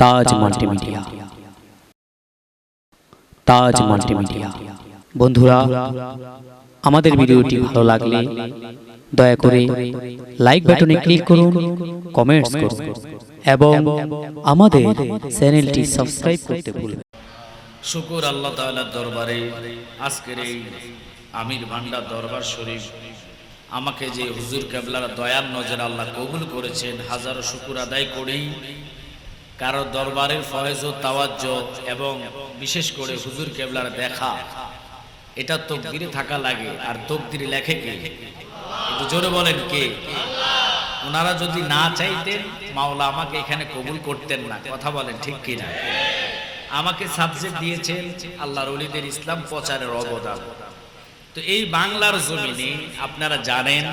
তাজ multimedia. তাজ multimedia বন্ধুরা, আমাদের ভিডিওটি ভালো লাগলে দয়া করে লাইক বাটনে ক্লিক করুন, কমেন্টস করুন এবং আমাদের চ্যানেলটি সাবস্ক্রাইব করতে ভুলবেন না। শুকর আল্লাহ তাআলার দরবারে আজকের এই আমির ভান্ডার দরবার শরীফ আমাকে যে হুজুর কেবলার দয়ার নজর আল্লাহ কবুল করেছেন, হাজারো শুকর আদায় করি। কারো দরবারের ফয়েজ ও তাওয়াজ্জু এবং বিশেষ করে হুজুর কেবলার দেখা, এটা তকদিরে থাকা লাগে। আর তকদিরে লেখে কে? একটু জোরে বলেন কে? ওনারা যদি না চাইতেন মাওলা আমাকে এখানে কবুল করতেন না। কথা বলেন ঠিক কিনা? আমাকে সাবজেক্ট দিয়েছেন আল্লাহর ওলিদের ইসলাম প্রচারের অবদান। তো এই বাংলার জমিনে আপনারা জানেন,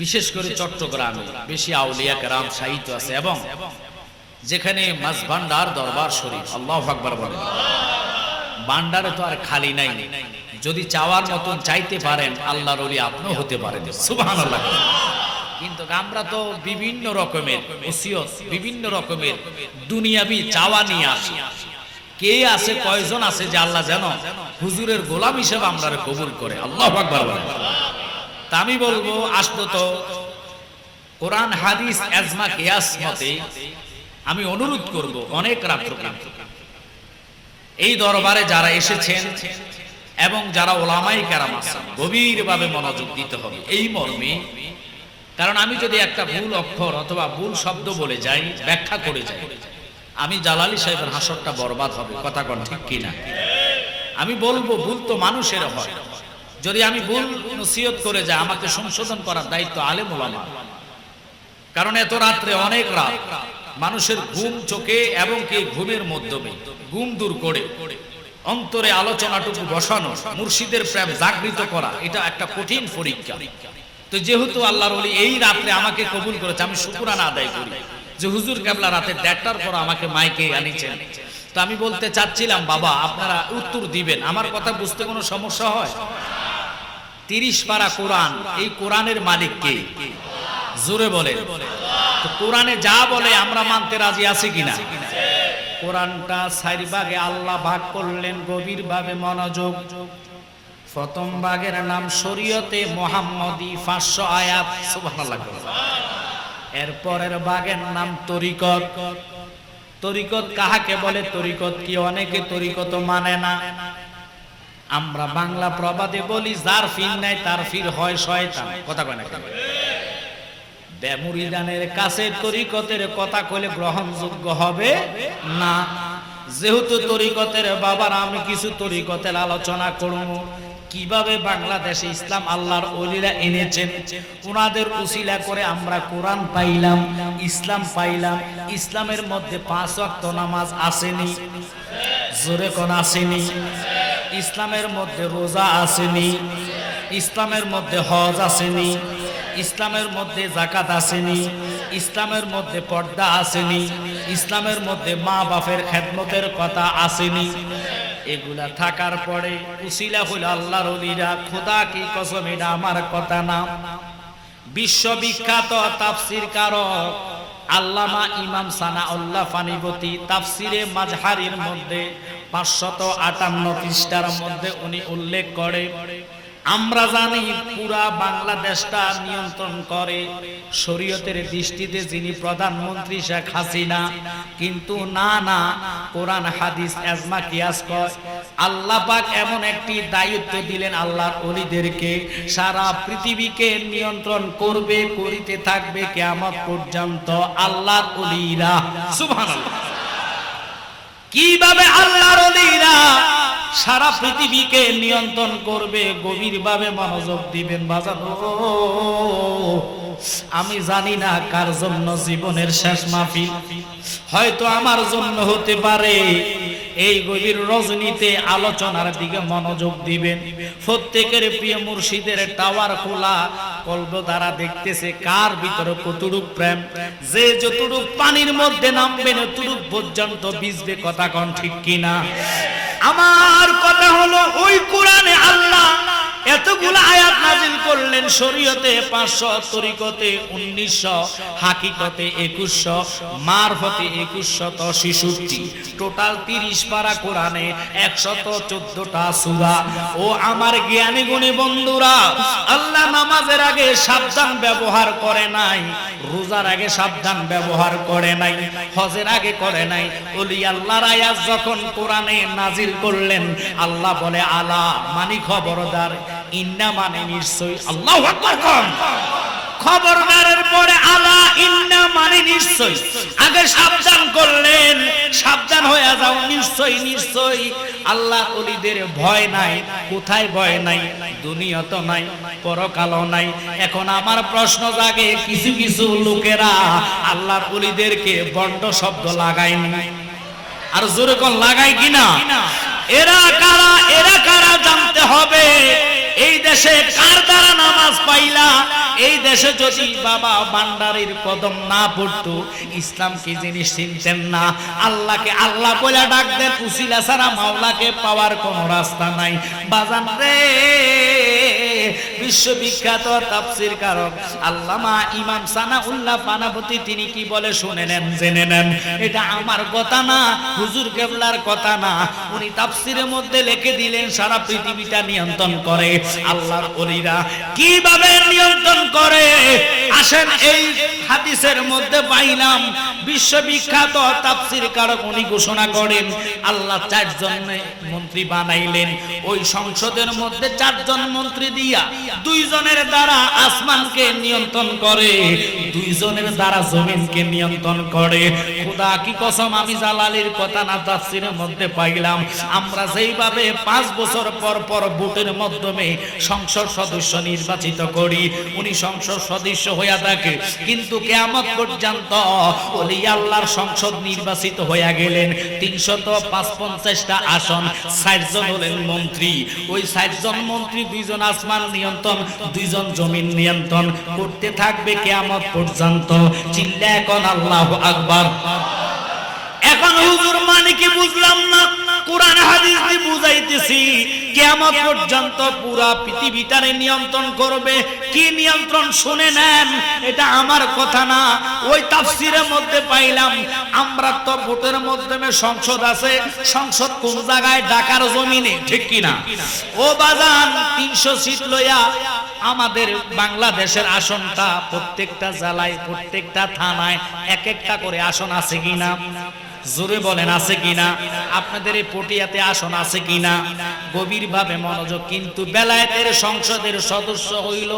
বিশেষ করে চট্টগ্রামে বেশি আউলিয়া কেরাম সাহিত্য আছে এবং যেখানে মাঝভান্ডার দরবার শরীফ, আল্লাহু আকবার বলেন। ভান্ডারে তো আর খালি নাই, যদি চাওয়ার মতন চাইতে পারেন আল্লাহর ওলি আপনিও হতে পারেন, সুবহানাল্লাহ। কিন্তু আমরা তো বিভিন্ন রকমের ওসিয়ত, বিভিন্ন রকমের দুনিয়াবি চাওয়া নিয়ে আসি। কে আছে, কয়জন আছে যে আল্লাহ যেন হুজুরের গোলাম হিসেবে আমরা কবুল করে? আল্লাহু আকবার বলেন। তা আমি বলবো, আসতো তো কোরআন হাদিস এজমা কিয়াস মতে আমি অনুরোধ করব, অনেক রাত্র এই দরবারে যারা এসেছেন এবং যারা ওলামায়ে কেরাম আছেন গভীরভাবে মনোযোগ দিতে হবে এই মর্মে। কারণ আমি যদি একটা ভুল অক্ষর অথবা ভুল শব্দ বলে যাই, ব্যাখ্যা করে যাই, আমি জালালী সাহেবের হাসরটা বরবাদ হবে। কথা কোন ঠিক কিনা? আমি বলবো ভুল তো মানুষের হয়, যদি আমি ভুল নসিহত করে যাই আমাকে সংশোধন করার দায়িত্ব আলেম ওলামা। কারণ এত রাত্রে, অনেক রাত, মানুষের ঘুম চোখে এবং কি ঘুমের মাধ্যমে ঘুম দূর করে অন্তরে আলোচনাটুকু বসানো, মুর্শিদের প্রেম জাগৃত করা, এটা একটা কঠিন পরীক্ষা। তো যেহেতু আল্লাহর ওলি এই রাত্রে আমাকে কবুল করেছে, আমি শুকরানা আদায় করি যে হুজুর কেবলা রাতে 1:30টার পর আমাকে মাইকে আনিছেন। তো আমি বলতে চাচ্ছিলাম, বাবা আপনারা উত্তর দিবেন, আমার কথা বুঝতে কোনো সমস্যা হয়? 30 পারা কোরআন, এই কোরআনের মালিক কে? জোরে বলেন। তো কোরআনে যা বলে আমরা মানতে রাজি আছি কিনা? কোরআনটা 4 ভাগে আল্লাহ ভাগ করলেন, গভীরভাবে মনোযোগ। প্রথম ভাগের নাম শরীয়তে মুহাম্মদী, 500 আয়াত, সুবহানাল্লাহ। এরপরের ভাগের নাম তরিকত। তরিকত কাহাকে বলে? তরিকত কি? অনেকে তরিকত মানে না। আমরা বাংলা প্রবাদে বলি, যার ফির নাই তার ফির হয় শয়তান। কথা কয় না? বেমুরিদানের কাছে তরিকতের কথা কইলে গ্রহণযোগ্য হবে না। যেহেতু তরিকতের বাবার, আমি কিছু তরিকতের আলোচনা করব, কিভাবে বাংলাদেশে ইসলাম আল্লাহর ওলিরা এনেছেন, ওনাদের উসিলা করে আমরা কোরআন পাইলাম, ইসলাম পাইলাম। ইসলামের মধ্যে 5 ওয়াক্ত নামাজ আসেনি? জোরে কোন আসেনি? ইসলামের মধ্যে রোজা আসেনি? ইসলামের মধ্যে হজ আসেনি? ইসলামের মধ্যে যাকাত আসেনি? ইসলামের মধ্যে পর্দা আসেনি? ইসলামের মধ্যে মা বাপের খেদমতের কথা আসেনি? এগুলা থাকার পরে উসিলা হইল আল্লাহর ওলিরা। খোদা কি কসম, এটা আমার কথা না। বিশ্ববিখ্যাত তাফসীরকারক আল্লামা ইমাম সানাউল্লাহ ফানিবতী তাফসিরে মাজহারির মধ্যে 558 পৃষ্ঠার মধ্যে উনি উল্লেখ করে, আমরা জানি পুরা বাংলাদেশটা নিয়ন্ত্রণ করে শরীয়তের দৃষ্টিতে যিনি প্রধানমন্ত্রী শেখ হাসিনা। কিন্তু না না, কোরআন হাদিস এজমা কিয়াস কয় আল্লাহ পাক এমন একটি দায়িত্ব দিলেন আল্লাহর ওলিদেরকে, সারা পৃথিবীকে নিয়ন্ত্রণ করবে, করিতে থাকবে কিয়ামত পর্যন্ত আল্লাহর ওলিরা। সুবহানাল্লাহ। কিভাবে আল্লাহর ওলিরা সারা পৃথিবীকে নিয়ন্ত্রণ করবে? গভীরভাবে মনোযোগ দিবেন বাজানো। আমি জানি না কার জন্য জীবনের শেষ মাহফিল, হয়তো আমার জন্য হতে পারে। এই গভীর রজনীতে আলোচনার দিকে মনোযোগ দিবেন। প্রত্যেকের প্রিয় মুর্শিদের টাওয়ার খোলা, কলব দ্বারা দেখতেছে কার ভিতরে কতটুক প্রেম। যে যতটুক পানির মধ্যে নামবে ততটুক পর্যন্ত ভিজবে। কথা কোন ঠিক কিনা? আমার কথা হলো, ওই কোরআনে আল্লাহ এতগুলো আয়াত নাজিল করলেন শরীয়তে 500, তরিকতে 1900, হাকিকতে 2100, মারফতে 2166, টোটাল 30 পারা কোরআনে 114টা সূরা। ও আমার জ্ঞানী গুণী বন্ধুরা, আল্লাহ নামাজের আগে সাবধান ব্যবহার করে নাই, রোজার আগে সাবধান ব্যবহার করে নাই, হজের আগে করে নাই। ওলি আল্লাহর আয়াত যখন কোরআনে নাজিল করলেন, আল্লাহ বলে আলা মানে খবরদার, ইন্না মানে নিশ্চয়, আল্লাহু আকবার কোন খবরদারের পরে আলা ইন্না মানে নিশ্চয়, আগে সাবধান করলেন, সাবধান হয়ে যাও, নিশ্চয় নিশ্চয়। আল্লাহ ওলিদের ভয় নাই, কোথায় ভয় নাই? দুনিয়া তো নাই, পরকালও নাই। এখন আমার প্রশ্ন জাগে, কিছু কিছু লোকেরা আল্লাহর ওলিদেরকে বন্ড শব্দ লাগায়নি, আর জোরে কোন লাগায় কিনা? এরা কারা? এরা কারা জানতে হবে। এই দেশে কার দ্বারা নামাজ পাইলা? এই দেশে যদি বাবা ভান্ডারীর কদম না পড়তো, ইসলাম কি জিনিস চিনতেন না, আল্লাহকে আল্লাহ বলে ডাকতেন, উসিলা ছাড়া মাওলাকে পাওয়ার কোনো রাস্তা নাই। বাজান রে, বিশ্ববিখ্যাত তাফসীর কারক আল্লামা ইমাম সানাউল্লাহ পানাবতী তিনি কি বলে শুনে নেন, জেনে নেন। এটা আমার কথা না, হুজুর কেবলার কথা না, উনি তাফসীরের মধ্যে লিখে দিলেন সারা পৃথিবীটা নিয়ন্ত্রণ করে আল্লাহর ওলিরা। কিভাবে নিয়ন্ত্রণ করে? আসেন এই হাদিসের মধ্যে পাইলাম, বিশ্ববিখ্যাত তাফসীর কারক উনি ঘোষণা করেন, আল্লাহ 4 জন মন্ত্রী বানাইলেন। ওই সংসদের মধ্যে 4 জন মন্ত্রী দিয়া 2 জনের দ্বারা আসমানকে নিয়ন্ত্রণ করে, 2 জনের দ্বারা জমিনকে নিয়ন্ত্রণ করে। খোদা কি কসম, আমি জালালির কথা না, তাফসীরের মধ্যে পাইলাম। আমরা যেইভাবে 5 বছর পর পর ভোটের মাধ্যমে সংসদ সদস্য নির্বাচিত করি, উনি সংসদ সদস্য হইয়া থাকে, কিন্তু কিয়ামত পর্যন্ত ওলি আল্লাহর সংসদ নির্বাচিত হইয়া গেলেন 355টা আসন, 60 জন হলেন মন্ত্রী। ওই 60 জন মন্ত্রী 2 জন আসমান নিয়ন্ত্রণ, 2 জন জমিন নিয়ন্ত্রণ করতে থাকবে কিয়ামত পর্যন্ত। চিল্লা এখন আল্লাহু আকবার। এখন হুজুর মানে কি বুঝলাম না, কোরআন হাদিস দিয়ে বুঝাইতেছি, কিয়ামত পর্যন্ত পুরা পৃথিবীটারে নিয়ন্ত্রণ করবে। কি নিয়ন্ত্রণ? শুনে নেন, এটা আমার কথা না, ওই তাফসীরের মধ্যে পাইলাম। আমরা তো ভোটের মাধ্যমে সংসদ আছে, সংসদ কোন জায়গায়? ঢাকার জমিনে, ঠিক কিনা? ও বাজান, 300 সিট লইয়া আমাদের বাংলাদেশের আসনটা প্রত্যেকটা জেলায়, প্রত্যেকটা থানায় এক একটা করে আসন আছে কিনা? জোরে বলেন আছে কিনা? আপনাদের এই পটিয়াতে আসন আছে কিনা? গভীরভাবে মনোযোগ। কিন্তু বেলায়েতের সংসদের সদস্য হইল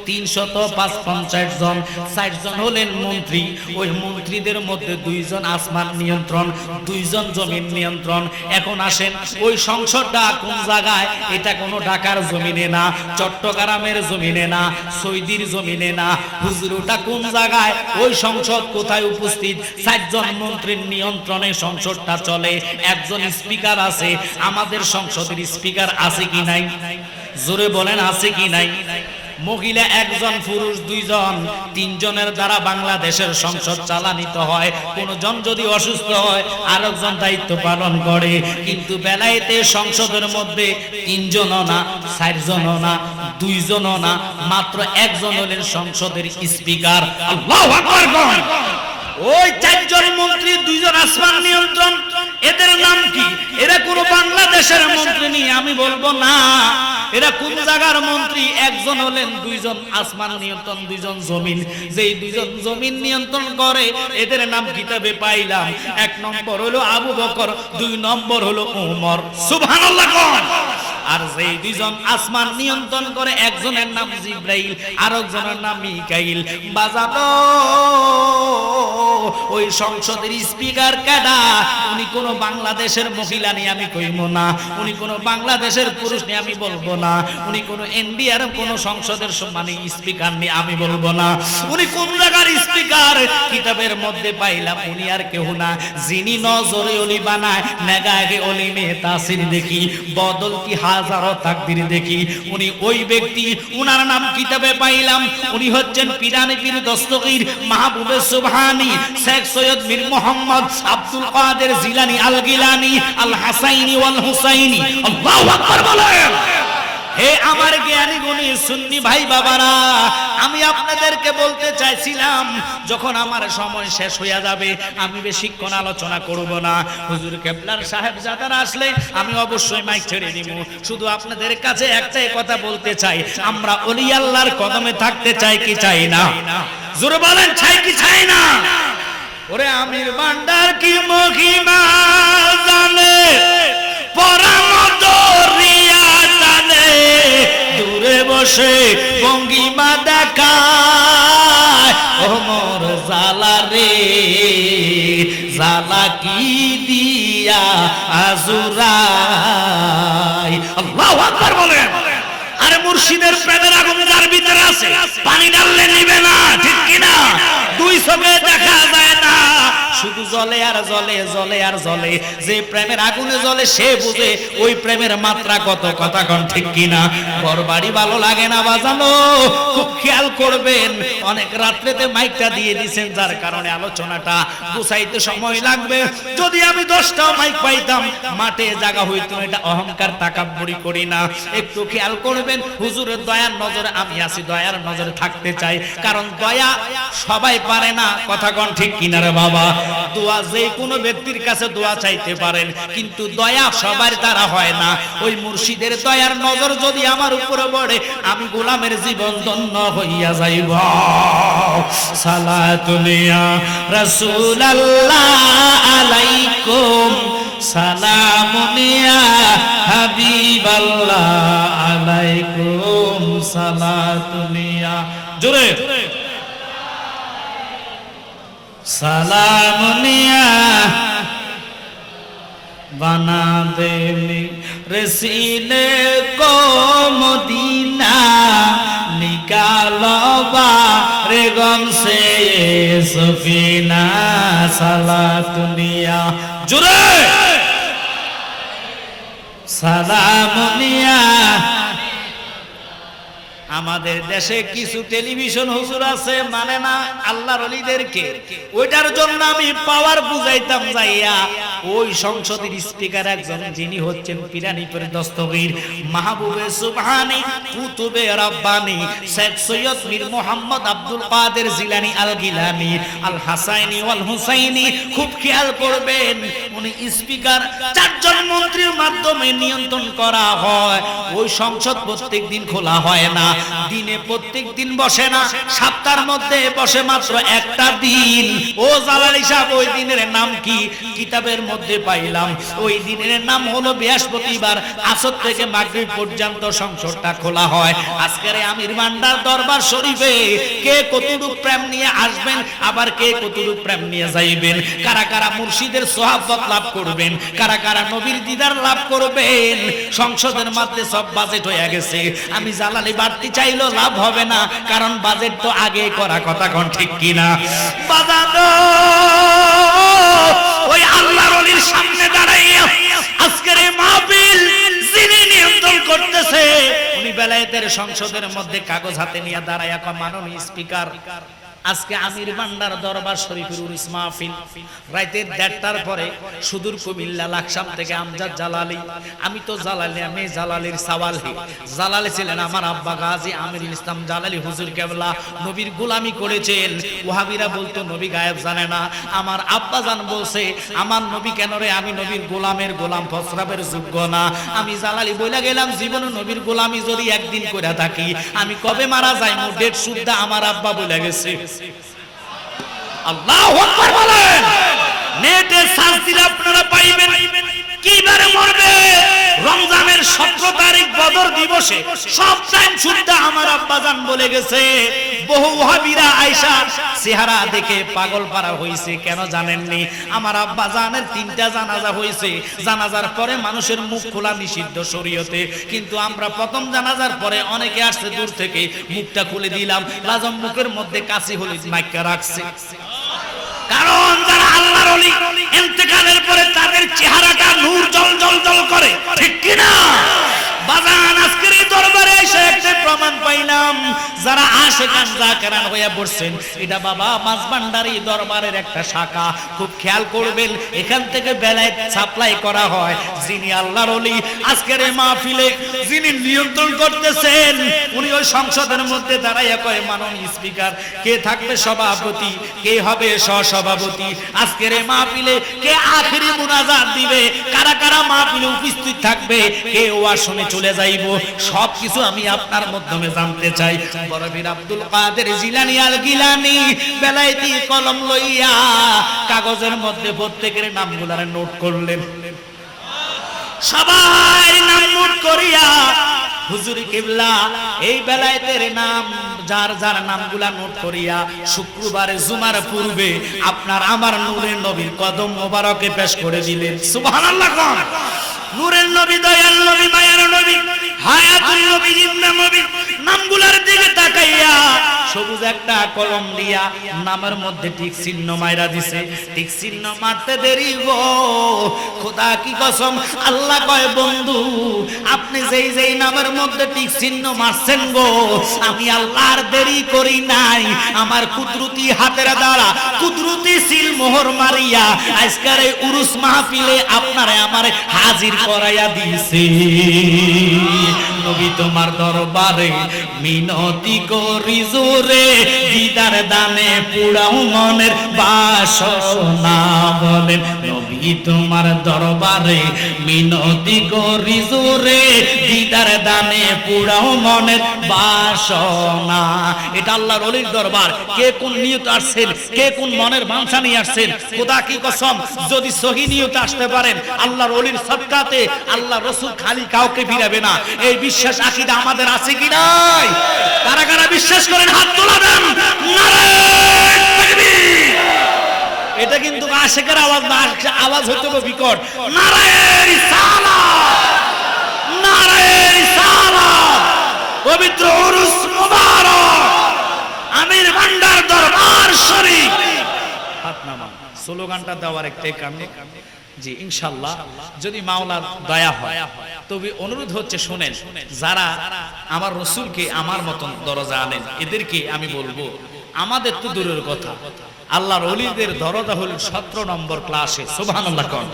355 জন, 60 জন হলেন মন্ত্রী। ওই মন্ত্রীদের মধ্যে 2 জন আসমান নিয়ন্ত্রণ, 2 জন জমিন নিয়ন্ত্রণ। এখন আসেন, ওই সংসদটা কোন জায়গায়? এটা কোনো ঢাকার জমিনে না, চট্টগ্রামের জমিনে না, সৌদির জমিনে না, হুজুর ওটা কোন জায়গায়? ওই সংসদ কোথায় উপস্থিত? 60 জন মন্ত্রীর নিয়ন্ত্রণে সংসদটা চলে। একজন স্পিকার আছে। আমাদের সংসদের স্পিকার আছে কি নাই? জোরে বলেন আছে কি নাই? মহিলা 1 জন, পুরুষ 2 জন, 3 জনের দ্বারা বাংলাদেশের সংসদ চালানিত হয়। কোন জন যদি অসুস্থ হয়, আরেকজন দায়িত্ব পালন করে। কিন্তু বেলায়েতে সংসদের মধ্যে 3 জনও না, 4 জনও না, 2 জনও না, মাত্র 1 জন হলেন সংসদের স্পিকার। আল্লাহু আকবার। ওই 4 জন মন্ত্রী, 2 জন আসমান নিয়ন্ত্রণ, এদের নাম কি? এরা কোন বাংলাদেশের মন্ত্রী নেই, আমি বলবো না। এরা কোন জায়গার মন্ত্রী? 1 জন হলেন 2 জন আসমান নিয়ন্ত্রণ, 2 জন জমিন। যেই 2 জন জমিন নিয়ন্ত্রণ করে, এদের নাম কিতাবে পাইলাম। 1 নম্বর হলো আবু বকর, 2 নম্বর হলো ওমর। সুবহানাল্লাহ কোন? আর যেই 2 জন আসমান নিয়ন্ত্রণ করে, একজনের নাম জিব্রাইল, আরেকজনের নাম মিকাইল। বাজানো ওই সংসদের স্পিকার কাডা? উনি কোন বাংলাদেশের মহিলা নেই, আমি কইব না। উনি কোন বাংলাদেশের পুরুষ নেই, আমি বলবো না। উনি কোন ইন্ডিয়ার কোন সংসদের মানে স্পিকার নেই, আমি বলবো না। উনি কোন জায়গার স্পিকার? কিতাবের মধ্যে পাইলাম উনি আর কেউ না, যিনি নজরে অলি বানায়, নেগাহে অলি মে তাসির দেখি, বদল কি হাজারো তাকদির দেখি। উনি ওই ব্যক্তি, উনার নাম কিতাবে পাইলাম। উনি হচ্ছেন পিরানি পীর দস্তগীর মাহবুবে সুবহানী শেখ সৈয়দ মীর মোহাম্মদ আব্দুল কাদের জিলানী আল গিলানী আল হাসাইনি ওয়াল হুসাইনি। আল্লাহু আকবার বলেন। হে আমার জ্ঞানী গুণী সুন্নি ভাই বাবারা, আমি আপনাদেরকে বলতে চাইছিলাম যখন আমার সময় শেষ হয়ে যাবে আমি বেশিক্ষণ আলোচনা করব না। হুজুর কেবলার সাহেবজাদারা আসলে আমি অবশ্যই মাইক ছেড়ে দিব। শুধু আপনাদের কাছে একটাই কথা বলতে চাই, আমরা ওলি আল্লাহর কদমে থাকতে চাই কি চাই না? জোরে বলেন, চাই কি চাই না? ওরে আমির ভান্ডার কি মহিমা জানে, পরামত রিয়া জানে, দূরে বসে ভঙ্গিমা দেখায়, ও মোর জালা রে জালা কি দিয়া আজুরাই। আল্লাহু আকবার বলেন। আরে মুর্শিদের প্রেমের আগুন যার ভিতরে আছে পানি ঢাললে নিবে না, ঠিক কিনা? দুই চোখে দেখা যায় না, শুধু জ্বলে আর জ্বলে, জ্বলে আর জ্বলে। যে প্রেমের আগুনে জ্বলে সে বুঝে ওই প্রেমের মাত্রা কত, কথা কোন ঠিক কিনা? ঘর বাড়ি ভালো লাগে না বাজানো, খুব খেয়াল করবেন। অনেক রাত্রেতে মাইকটা দিয়ে দিয়েছেন যার কারণে আলোচনাটা গুছাইতে সময় লাগবে। যদি আমি 10টাও মাইক পাইতাম মাঠে জায়গা হইতো। এটা অহংকার তাকাব্বুরি করি না, একটু খেয়াল করবেন। হুজুরের দয়ার নজরে আমি আছি, দয়ার নজরে থাকতে চাই, কারণ দয়া সবাই পারে না, কথা কোন ঠিক কিনা রে বাবা? দোয়া যে কোনো ব্যক্তির কাছে দোয়া চাইতে পারেন, কিন্তু দয়া সবার দ্বারা হয় না। ওই মুর্শিদের দয়ার নজর যদি আমার উপরে পড়ে আমি গোলামের জীবন ধন্য হইয়া যাইব। সালাতুলিয়া রাসূলুল্লাহ আলাইকুম, সালামুনিয়া হাবিবাল্লাহ আলাইকুম, সালাতুলিয়া জোরে সালামুনিয়া বানা দেলি রসিনে কো মদিনা, নিকালো বারে গম সে সফিনা, সালাতুনিয়া জোরে সালামুনিয়া। আমাদের দেশে কিছু টেলিভিশন হুজুর আছে মানে না আল্লাহর ওলিদেরকে, ওইটার জন্য আমি পাওয়ার বুঝাইতাম যাইয়া। ওই সংসদের স্পিকার একজন যিনি হচ্ছেন পিরানিপুর দস্তগীর মাহবুবে সুবহানী কুতুবে রব্বানী শেখ সৈয়দ মীর মোহাম্মদ আব্দুল কাদের জিলানী আল গিলানী আল হাসাইনি ওয়াল হুসাইনি, খুব খেয়াল করবেন। উনি স্পিকার, 4 জন মন্ত্রীর মাধ্যমে নিয়ন্ত্রণ করা হয়। ওই সংসদ প্রত্যেকদিন খোলা হয় না, দিনে প্রত্যেক দিন বসে না, সপ্তাহের মধ্যে বসে মাত্র একটা দিন। ও জালালী সাহেব, ওই দিনের নাম কি? কিতাবের মধ্যে পাইলাম ওই দিনের নাম হলো বৃহস্পতিবার, আসর থেকে মাগরিব পর্যন্ত সংসদটা খোলা হয়। আজকের আমির ভান্ডার দরবার শরীফে কে কতটুকু প্রেম নিয়ে আসবেন, আবার কে কতটুকু প্রেম নিয়ে যাইবেন, কারা কারা মুর্শিদের সোহাবত লাভ করবেন, কারা কারা নবীর দিদার লাভ করবেন। সংসদের মধ্যে সব বাজেট হয়ে গেছে। আমি জালালী বাড়তি চাইলো লাভ হবে না, কারণ বাজেট তো আগে করা, কথা কোন ঠিক কিনা? বাজানো ওই আল্লাহর ওলির সামনে দাঁড়াইয়া আজকের এই মাহফিল যিনি নিয়ন্ত্রণ করতেছে, উনি বেলায়েতের সংসদের মধ্যে কাগজ হাতে নিয়ে দাঁড়াইয়া কয়, মাননীয় স্পিকার, আজকে আমির ভান্ডার দরবার শরীফের উরুস মাহফিল রাতের 1:30টার পরে সুদূর কুমিল্লা লাকসাম থেকে আমজাদ জালালী, আমি তো জালালী, আমি জালালীর সাওয়ালি। জালালী ছিলেন আমার আব্বা গাজী আমিরুল ইসলাম জালালী হুজুর কেবলা, নবীর গোলামি করেছেন। ওয়াহাবিরা বলতো নবী গায়েব জানে না, আমার আব্বা জান বলছে আমার নবী কেন রে, আমি নবীর গোলামের গোলাম, ফসরাবের যোগ্য না। আমি জালালী বইলা গেলাম, জীবনে নবীর গোলামি যদি একদিন করে থাকি আমি কবে মারা যাই মো ডেট সুদ্ধা আমার আব্বা বইলা গেছে। আল্লাহু আকবার বলেন। নেটে সার্চ দিলে আপনারা পাইবেন কিবারে মরবে। রমজানের 17 তারিখ বদর দিবসে সব টাইম শুদ্ধা আমার আব্বাজান বলে গেছে। বহু ওয়াহাবিরা আয়েশা চেহারা দেখে পাগল পারা হইছে, কেন জানেননি? আমার আব্বাজানের 3টা জানাজা হইছে। জানাজার পরে মানুষের মুখ খোলা নিষিদ্ধ শরীয়তে, কিন্তু আমরা প্রথম জানাজার পরে অনেকে আসছে দূর থেকে, মুখটা খুলে দিলাম, লাজম মুখের মধ্যে কাশি হলুদ মাইকা রাখছে। কারণ যারা আল্লাহর ওলি ইন্তেকালের পরে তাদের চেহারাটা নূর জল জল জল করে, ঠিক কি না? বাজান আজকের এই দরবারে এসে একটা প্রমাণ পাইলাম, যারা আশেকান জাকেরান হয়ে বসছেন, এটা বাবা মাঝভান্ডারী দরবারের একটা শাখা। খুব খেয়াল করবেন, এখান থেকে বেলায়েত সাপ্লাই করা হয়। যিনি আল্লাহর ওলি, আজকের এই মাহফিলে যিনি নিয়ন্ত্রণ করতেছেন, উনি ওই সংসদের মধ্যে দাঁড়াইয়া কয় মাননীয় স্পিকার, কে থাকবে সভাপতি, কে হবে সহসভাপতি, আজকের এই মাহফিলে কে আখেরি মুনাজাত দিবে, কারা কারা মাহফিলে উপস্থিত থাকবে, কে ওয়াজ শুনে চলে যাইব, সবকিছু আমি আপনার মাধ্যমে জানতে চাই। বড় পীর আব্দুল কাদের জিলানী আল গিলানী বেলায়েতি কলম লইয়া কাগজের মধ্যে প্রত্যেকের নামগুলারে নোট করলেন। সবাই নাম নোট করিয়া হুজুর কিবলা এই বেলায়েতের নাম যার যার নামগুলা নোট করিয়া শুক্রবারে জুমার পূর্বে আপনার আমার নূরের নবীর কদম মোবারকে পেশ করে দিলেন। সুবহানাল্লাহ। নূরের নবী, দয়াল নবী, মায়ার নবী, হায়াতুল নবী, জিন্দা নবী নামগুলার দিকে তাকাইয়া সবুজ একটা কলম দিয়া নামের মধ্যে টিক চিহ্ন মাইরা দিছে। টিক চিহ্ন মারতে দেরি গো, খোদা কি কসম, আল্লাহ কয় বন্ধু আপনি যেই যেই নামের মধ্যে টিক চিহ্ন মারছেন গো, আমি আল্লাহর দেরি করি নাই, আমার কুদরতি হাতের দ্বারা কুদরতি সিল মোহর মারিয়া আজকের এই উরুস মাহফিলে আপনারে আমারে হাজির করাইয়া দিছে। নবী তোমার দরবারে মিনতি করি জোরে, দিদার দানে পুরাও মনের বাসনা। বলেন নবী তোমার দরবারে মিনতি করি জোরে, দিদার দানে পুরাও মনের বাসনা। এটা আল্লাহর ওলির দরবার। কে কোন নিয়ত আসছেন, কে কোন মনের বাঞ্ছা নিয়ে আসছেন, খোদা কি কসম যদি সহি নিয়ত আসতে পারেন আল্লাহর ওলির সদকাতে আল্লাহ রাসূল খালি কাউকে ফিরাবে না। এই বিশ্বাস আকীদা আমাদের আছে কি নাই? কারা কারা বিশ্বাস করেন হাত তোলাবেন। নারে তাকবীর। এটা কিন্তু আশিকের আওয়াজ না, আওয়াজ হইতে হবে বিকট। নারে রিসালাত, নারে রিসালাত, পবিত্র উরুস মুবারক, আমির ভান্ডার দরবার শরীফ। হাত নামান। স্লোগানটা দেওয়ার একটাই কারণ জি ইনশাআল্লাহ যদি মাওলার দয়া হয় তবে অনুরোধ হচ্ছে শুনেন, যারা আমার রাসূলকে আমার মতন দরজা আনেন এদেরকে আমি বলবো, আমাদের তো দূরের কথা, আল্লাহর ওলিদের দরজা হল 17 নম্বর ক্লাসে। সুবহানাল্লাহ। কোন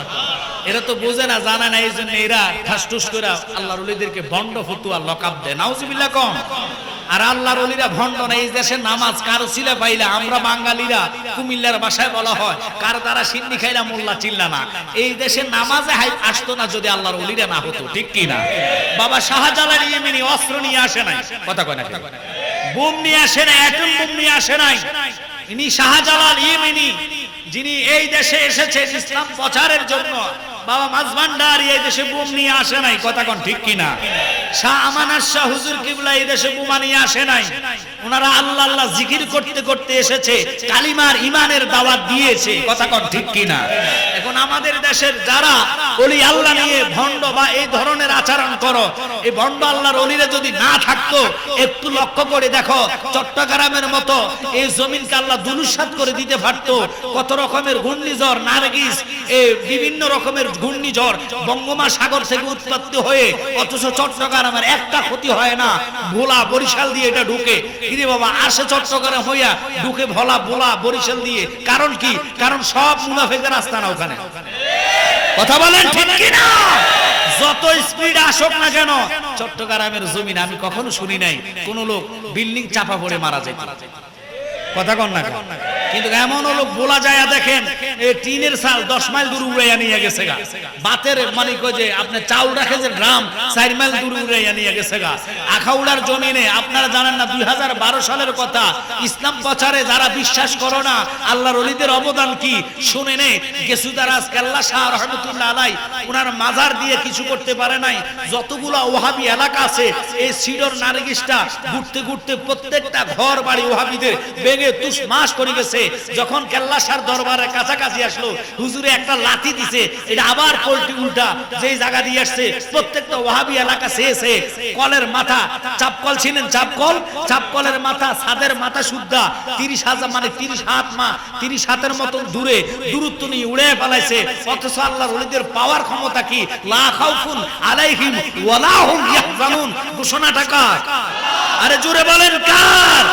এরা তো বোঝে না, জানে না, এই জন্য এরা ঠাসঠুস করে আল্লাহর ওলিদেরকে ভণ্ড ফতুয়া লকাব দেয়। নাউজুবিল্লাহ। কোন আর আল্লাহর ওলিরা ভণ্ড না। এই দেশে নামাজ কারো ছিলে পাইলে আমরা বাঙালিরা কুমিল্লার ভাষায় বলা হয় কার দ্বারা সিন্নি খাইলা মোল্লা চিল্লা না। এই দেশে নামাজে আসতো না যদি আল্লাহর ওলিরা না হতো, ঠিক কি না? বাবা শাহজালাল ইয়েমেনি অস্ত্র নিয়ে আসে নাই, কথা কয় না, বোম নিয়ে আসে নাই, অ্যাটম বোম নিয়ে আসে নাই। ইনি শাহজালাল ইয়েমেনি, যিনি এই দেশে এসেছেন ইসলাম প্রচারের জন্য। বাবা মাঝভান্ডারী এই দেশে বোম নিয়ে আসে নাই, কথা কোন ঠিক কিনা? শাহ আমানত শাহ হুজুর কিবলা এই দেশে বোমা নিয়ে আসে নাই। ওনারা আল্লাহ আল্লাহ জিকির করতে করতে এসেছে, কালিমার ইমানের দাওয়াত দিয়েছে, কথা কোন ঠিক কিনা? এখন আমাদের দেশের যারা ওলি আল্লাহ নিয়ে ভণ্ড বা এই ধরনের আচরণ করো, এই ভণ্ড আল্লাহর ওলিরা যদি না থাকতো, একটু লক্ষ্য করে দেখো চট্টগ্রামের মতো এই জমিনকে আল্লাহ দুলুসাত করে দিতে পারতো। কত রকমের ঘূর্ণিঝড়, নার্গিস, বিভিন্ন রকমের ঘূর্ণিঝড় বঙ্গোপসাগর সাগর থেকে উৎপত্তি হয়ে, অথচ চট্টগ্রামের একটা ক্ষতি হয় না। ভোলা বরিশাল দিয়ে এটা ঢুকে, কিরে বাবা আসে চট্টগ্রাম হইয়া ঢুকে ভোলা ভোলা বরিশাল দিয়ে। কারণ কি? কারণ সব মুনাফিকের রাস্তা না ওখানে, কথা বলেন ঠিক কি না? যত স্পিড আসুক না কেন চট্টগ্রামের জমিন আমি কখনো শুনি নাই কোন লোক বিল্ডিং চাপা পড়ে মারা যায়, কথা কন না। কিন্তু এমন লোক বলা যায়, দেখেন এই টিনের চাল 10 মাইল দূর উড়াইয়া নিয়ে গেছে গা। বাতের মানে কই যে আপনি চাউল রাখে যে ড্রাম 4 মাইল দূর উড়াইয়া নিয়ে গেছে গা। আখাউড়ার জমিনে আপনারা জানেন না 2012 সালের কথা, ইসলাম প্রচারে যারা বিশ্বাস করো না আল্লাহর ওলিদের অবদান কি শুনে নে। গেসুদারাজ কেল্লা শাহ রহমাতুল্লাহ আলাই ওনার মাজার দিয়ে কিছু করতে পারে নাই। যতগুলো ওহাবি এলাকা আছে এই সিডর নারগিসটা ঘুরতে ঘুরতে প্রত্যেকটা ঘর বাড়ি ওহাবিদের বেগে তুষ মাস করে গেছে। যখন কেল্লা শাহর দরবারের কাছাকাছি আসলো, হুজুরে একটা লাঠি দিছে, এটা আবার পল্টি উল্টা যেই জায়গা দিয়ে আসছে প্রত্যেকটা ওয়াহাবি এলাকা শেষে কলের মাথা, চাপকল ছিলেন, চাপকলের মাথা, ছাদের মাথা সুদ্ধা 30,000 মানে 30 হাত মা 30 হাতের মতন দূরে দূরত্ব নিয়ে উড়ে ফেলাইছে। অথচ আল্লাহর ওলিদের পাওয়ার ক্ষমতা কি? লা খাউফুন আলাইহিম ওয়ালা হুম ইয়াহজানুন ঘোষণাটা কার? আরে জোরে বলেন কার?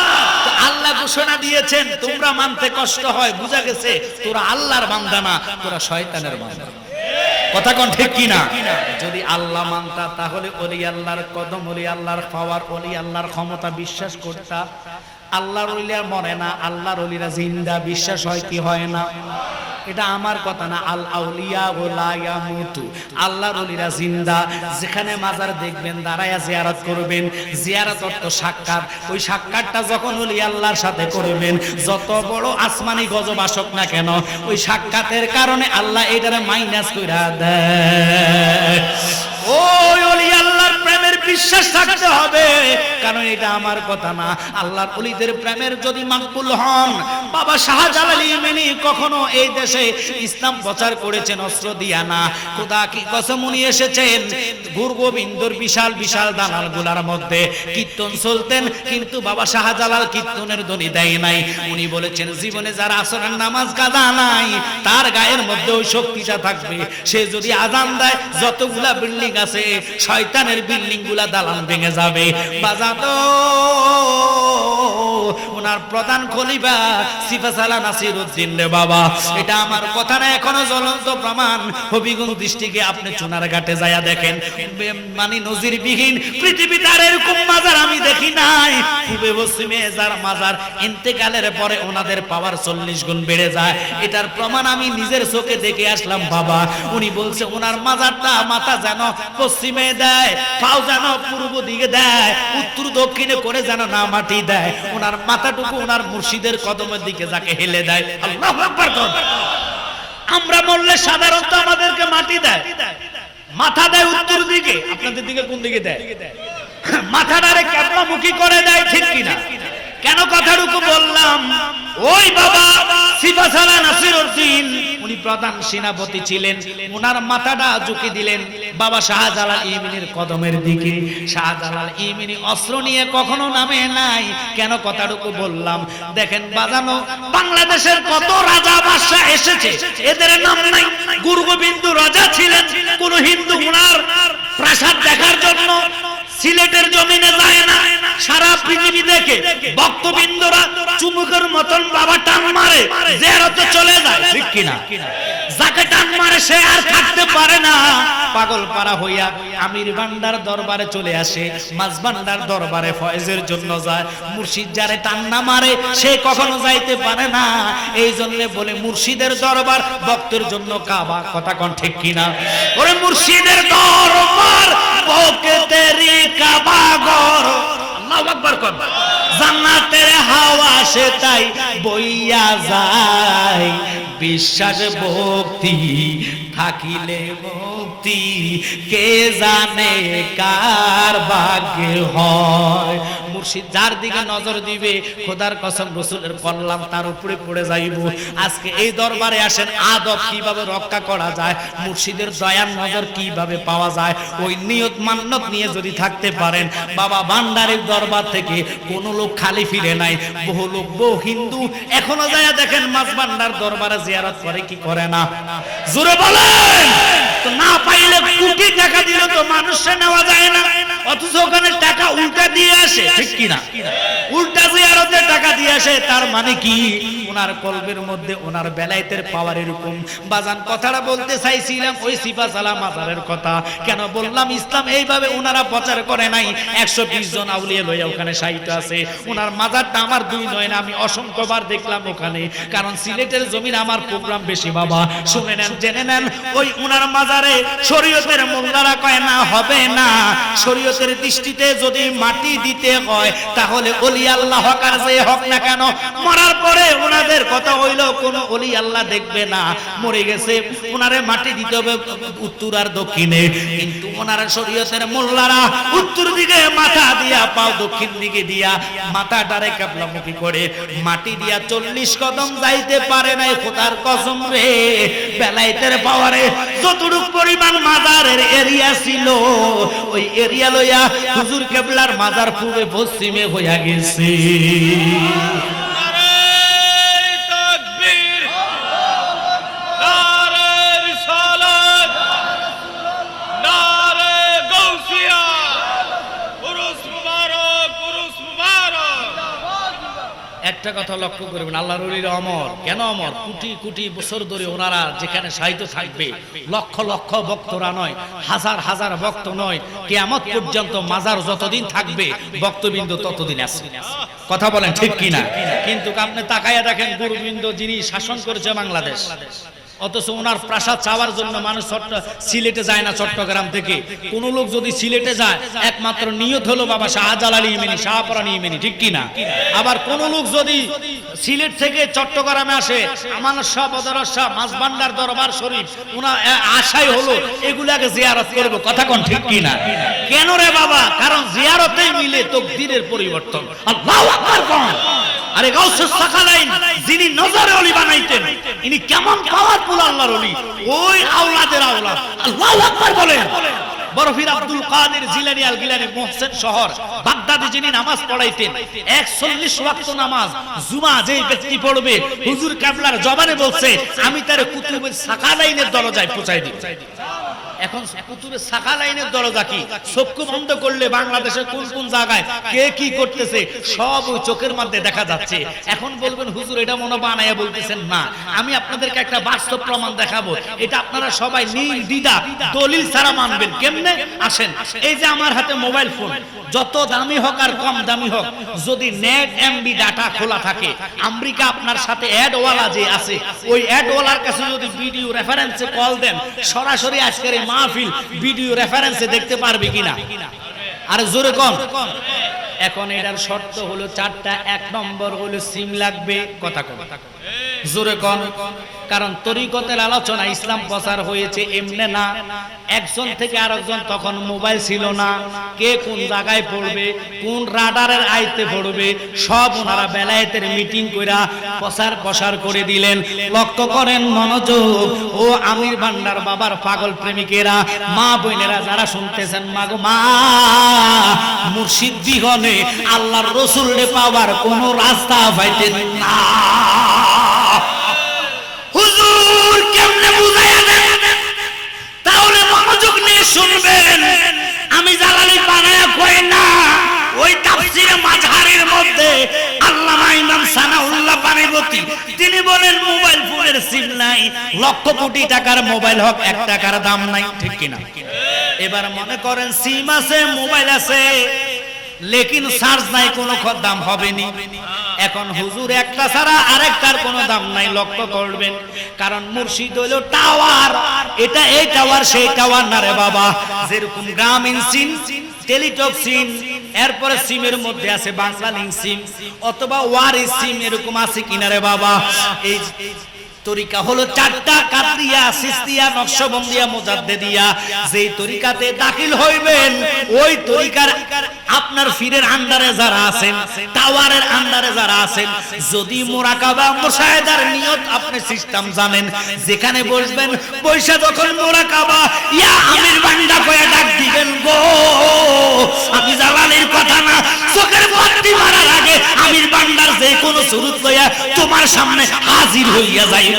আল্লাহ ঘোষণা দিয়েছেন তোমরা মানতে কষ্ট হয়, বুঝা গেছে তোরা আল্লাহর বান্দা না, তোরা শয়তানের বান্দা। কথা কোন ঠিক কিনা? যদি আল্লাহ মানতা তাহলে ওলি আল্লাহর কদম, ওলি আল্লাহর পাওয়ার, ওলি আল্লাহর ক্ষমতা বিশ্বাস করতা। আল্লাহর ওলিরা মরে না, আল্লাহর ওলিরা জিন্দা, বিশ্বাস হয় কি হয় না? এটা আমার কথা না, আল আউলিয়া ওয়া ইয়ামুতু, আল্লাহর ওলিরা জিন্দা। যেখানে মাজার দেখবেন দাঁড়ায়া জিয়ারত করবেন, জিয়ারত অর্থ সাক্ষাৎ। ওই সাক্ষাৎটা যখন ওলি আল্লাহর সাথে করবেন, যত বড় আসমানি গজব আসুক না কেন, ওই সাক্ষাতের কারণে আল্লাহ এটারে মাইনাস কইরা দেয়। ওই ওলি আল্লাহর প্রেমের বিশ্বাস থাকতে হবে, কারণ এটা আমার কথা না। আল্লাহর ওলিদের প্রেমের যদি মাকবুল হন, বাবা শাহজালাল ইমানি কখনো এই দেশে ইসলাম প্রচার করেছেন অস্ত্র দিয়া না, খোদা কি কসম উনি এসেছেন গুরু গোবিন্দর বিশাল বিশাল দালালগুলার মধ্যে কীর্তন চলতেন, কিন্তু বাবা শাহজালাল কীর্তনের ধ্বনি দেয় নাই। উনি বলেছেন জীবনে যারা আসরের নামাজ কাজা নাই তার গায়ের মধ্যে ওই শক্তিটা থাকবে, সে যদি আজান দেয় যতগুলা বিল্ডিং আছে শয়তানের বিল্ডিং গুলা দালান ভেঙে যাবে। বাজাতো ওনার প্রধান খলিফা সিফাসালা নাসিরউদ্দিন রে বাবা, এটা আমার কথা না, এখনো জ্বলন্ত প্রমাণ। হবিগঞ্জ ডিস্ট্রিক্টে আপনি চুনারঘাটে যায়া দেখেন, মানে নজিরবিহীন পৃথিবীতে আর এরকম মাজার আমি দেখি নাই। পূবে পশ্চিমে যার মাজার ইন্তেকালের পরে ওনাদের পাওয়ার 40 গুণ বেড়ে যায়, এটার প্রমাণ আমি নিজের চোখে দেখে আসলাম বাবা। উনি বলছে ওনার মাজারটা মাথা যেন পশ্চিমে দেয়, পাও যেন পূর্ব দিকে দেয়, উত্তর দক্ষিণে করে যেন না মাটি দেয়, ওনার মাথাটুকু ওনার মুর্শিদের কদমের দিকে যাকে হেলে দেয়। আল্লাহু আকবার। আমরা বললে সাধারণত আমাদেরকে মাটি দেয়, মাথা দেয় উত্তর দিকে, আপনাদের দিকে কোন দিকে দেয়? মাথাটারে কিবলামুখী করে দেয়, ঠিক কিনা? কেন কথাটুকু বললাম? ওই বাবা সিফাসালা নাসিরউদ্দিন উনি প্রধান সেনাপতি ছিলেন, ওনার মাথাটা ঝুঁকি দিলেন বাবা শাহজালাল ইমানির কদমের দিকে। শাহজালাল ইমানি অস্ত্র নিয়ে কখনো নামে নাই। কেন কথাটুকু বললাম? দেখেন বাজানো, বাংলাদেশের কত রাজা বাদশা এসেছে, এদের নাম নাই। গুরু গোবিন্দ রাজা ছিলেন, কোন হিন্দু ওনার প্রাসাদ দেখার জন্য সিলেটের জমিনে যায় না, সারা পৃথিবী দেখে ভক্তবৃন্দরা চুমুকের মতন বাবা টান মারে জিয়ারতে চলে যায়, ঠিক কিনা? যাকে টান মারে সে আর থাকতে পারে না, পাগল পারা হইয়া আমির ভান্ডার দরবারে চলে আসে, মাঝ ভান্ডার দরবারে ফয়েজের জন্য যায়। মুর্শিদ যারে টান না মারে সে কখনো যাইতে পারে না। এই জন্য বলে মুর্শিদের দরবার ভক্তের জন্য কাবা। কথা কোন ঠিক কিনা? ওরে মুর্শিদের দরবার বকে তেরি কাবা ঘর। আল্লাহু আকবার কর। জান্নাতের হাওয়া সে তাই বইয়া যায়, বিশ্বাস ভক্তি থাকিলে মুক্তি কে জানে কার ভাগ্যে হয়। মুর্শিদ যার দিকে নজর দিবে খোদার কসম রাসূলের কল্যাণ তার উপরে পড়ে যাইব। আজকে এই দরবারে আসেন, আদব কিভাবে রক্ষা করা যায়, মুর্শিদের দয়ার নজর কিভাবে পাওয়া যায়, ওই নিয়ত মান্নত নিয়ে যদি থাকতে পারেন, বাবা ভান্ডারের দরবার থেকে কোন লোক খালি ফিরে নাই। বহু লোক, বহু হিন্দু এখনো যায় দেখেন মাঝ ভান্ডার দরবারে জিয়ারত করে কি করে না? জোরে বলেন। তো না পাইলে কোটি টাকা দিলে তো মানুষে নেওয়া যায় না, অথচ ওখানে টাকা উল্টা দিয়ে আসে, ঠিক কিনা? উল্টা জিয়ারতে টাকা দিয়ে আসে, তার মানে কি? ওনার কলবের মধ্যে ওনার বেলায়েতের পাওয়ার এরকম। বাজান কথাটা বলতে চাইছিলাম ওই সিফাসালা মাজারের কথা। কেন বললাম? ইসলাম এইভাবে ওনারা প্রচার করে নাই। 120 জন আউলিয়া লইয়া ওখানে সাহিত্য আছে। ওনার মাজারটা আমার দুই নয় না, আমি অসংখ্যবার দেখলাম ওখানে, কারণ সিলেটের জমিন আমার প্রোগ্রাম বেশি বাবা। শুনে নেন, জেনে নেন, ওই ওনার মাজারে শরীয়তের মোল্লারা কয় না, হবে না। শরীয়তের দৃষ্টিতে যদি মাটি দিতে হয় তাহলে ওলি আল্লাহ হক আর যে হক না কেন, মরার পরে ওনাদের কথা হইল কোন ওলি আল্লাহ দেখবে না, মরে গেছে, ওনারে মাটি দিতে হবে উত্তর আর দক্ষিণে। কিন্তু ওনারা শরীয়তের মোল্লারা উত্তর দিকে মাথা দিয়া, পাও দক্ষিণ দিকে দিয়া, মাথাটারে কিবলামুখী করে মাটি দিয়া 40 কদম যাইতে পারে নাই। খোদার কসম রে, বেলায়েতের পাওয়ারে যতটুকু পরিমাণ মাজারের এরিয়া ছিল, ওই এরিয়া লইয়া হুজুর কেবলার মাজার পূবে পশ্চিমে হইয়া গেছে। একটা কথা লক্ষ্য করবেন, আল্লাহর ওলিরা অমর। কেন অমর? কোটি কোটি বছর ধরে ওনারা যেখানে সাহিত্য থাকবে, লক্ষ লক্ষ ভক্তরা নয়, হাজার হাজার ভক্ত নয়, কিয়ামত পর্যন্ত মাজার যতদিন থাকবে ভক্তবৃন্দ ততদিন আছে। কথা বলেন ঠিক কিনা? কিন্তু আপনি তাকায়া দেখেন গুরুবৃন্দ যিনি শাসন করেছে বাংলাদেশ, অথচ ওনার প্রাসাদ চাওয়ার জন্য মানুষ সিলেটে যায় না। চট্টগ্রাম থেকে কোন লোক যদি সিলেটে যায় একমাত্র নিয়ত হলো বাবা শাহজালাল ইমানি, শাহপরান ইমানি, ঠিক কিনা? আবার কোন লোক যদি সিলেট থেকে চট্টগ্রামে আসে, আমানত শাহ, বদরত শাহ, মাঝভান্ডার দরবার শরীফ, ওনার আশাই হলো এগুলাকে জিয়ারত করব। কথা কোন ঠিক কিনা? কেন রে বাবা? কারণ জিয়ারতেই মিলে তাকদীরের পরিবর্তন। আল্লাহু আকবার কোন? আরে গাউসুস সাকালাইন যিনি নজরে ওলি বানাইতেন, ইনি কেমন পাওয়ারফুল আল্লাহর ওলি, ওই আওলাদের আওলাদ। আল্লাহু আকবার বলেন। বরফির আব্দুল কাদের জিলানী আল গিলানী মোহসেন শহর বাগদাদে যিনি নামাজ পড়াইতেন, 41 ওয়াক্ত নামাজ জুমা যেই ব্যক্তি পড়বে, হুজুর কিবলার জবানে বলছে আমি তার কুতুবের সাকালাইনের দরজায় পৌঁছাই দিব। এখন কুতুবের সাকালাইনের দরজা কি? চক্ষু বন্ধ করলে বাংলাদেশের কোন কোন জায়গায় কে কি করতেছে সব ওই চোখের মধ্যে দেখা যাচ্ছে। এখন বলবেন হুজুর এটা মনে বানায়া বলতেছেন। না, আমি আপনাদেরকে একটা বাস্তব প্রমাণ দেখাবো, এটা আপনারা সবাই নির্দ্বিধা দলিল ছাড়া মানবেন। কেমনে? আসেন, এই যে আমার হাতে মোবাইল ফোন, যত দামি হোক আর কম দামি হোক, যদি নেট এমবি ডাটা খোলা থাকে, আমেরিকা আপনার সাথে অ্যাডওয়ালা যে আছে, ওই অ্যাডওয়ালার কাছে যদি ভিডিও রেফারেন্সে কল দেন, সরাসরি আজকের এই মাহফিল ভিডিও রেফারেন্সে দেখতে পারবে কিনা? আর জোরে কোন? এখন এটার শর্ত হলো চারটা। এক নম্বর হলো সিম লাগবে। কথা কোন? জোরে কোন? কারণ তরিকতের আলোচনা ইসলাম প্রচার হয়েছে এমনি না, একজন থেকে আরেকজন তখন মোবাইল ছিল না, কে কোন জায়গায় পড়বে, কোন রাডারের আইতে পড়বে, সব ওনারা বেলায়েতের মিটিং কইরা প্রচার করে দিলেন। লক্ষ্য করেন, মনোযোগ। ও আমির ভান্ডার বাবার পাগল প্রেমিকেরা, মা বোনেরা যারা শুনতেছেন, মা গো মা, মুর্শিদ বিহনে আল্লাহর রাসূলকে পাওয়ার কোন রাস্তা পাইতেন না। হুজুর কেমনে বুঝায়া দেন? তাহলে মনোযোগ নিয়ে শুনবেন। আমি জালালি বানায়া কই না, ওই তাফসীরে মাযহারের মধ্যে আল্লামা ইমাম সানাউল্লাহ পানিপতি তিনি বলেন মোবাইল ফোনের সিম নাই, লক্ষ কোটি টাকার মোবাইল হোক 1 টাকার দাম নাই, ঠিক কিনা? এবার মনে করেন সিম আছে, মোবাইল আছে, লেকিন চার্জ নাই, কোনো দাম হবে না। এখন হুজুর একটা ছাড়া আরেকটার কোনো দাম নাই। লক্ষ্য করবেন, কারণ মুর্শিদ হলো টাওয়ার, এটা এই টাওয়ার সেই টাওয়ার না রে বাবা। যেরকম গ্রামীণ সিম, টেলিটক সিম, এরপরে সিমের মধ্যে আছে বাংলা লিংক সিম অথবা ওয়ারিস সিম, এরকম আছে কিনা রে বাবা? এই তরিকা হলো চারটা: কাদরিয়া, সিস্তিয়া, নকশবন্দিয়া, মুজাদ্দিদিয়া। যেই তরিকাতে দাখিল হইবেন, ওই তরিকার আপনার ফিরের আন্ডারে যারা আছেন, টাওয়ারের আন্ডারে যারা আছেন, যদি মুরাকাবা মুশাহেদার নিয়ত আপনি সিস্টেম জানেন, যেখানে বসবেন, বৈশা যখন মুরাকাবা ইয়া আমির বান্দা কয়ে ডাক দিবেন গো, আমি জালালের কথা না, চোখের বাতি মারার আগে আমির বান্দার যে কোনো সুরত লইয়া তোমার সামনে হাজির হইয়া যাইবা।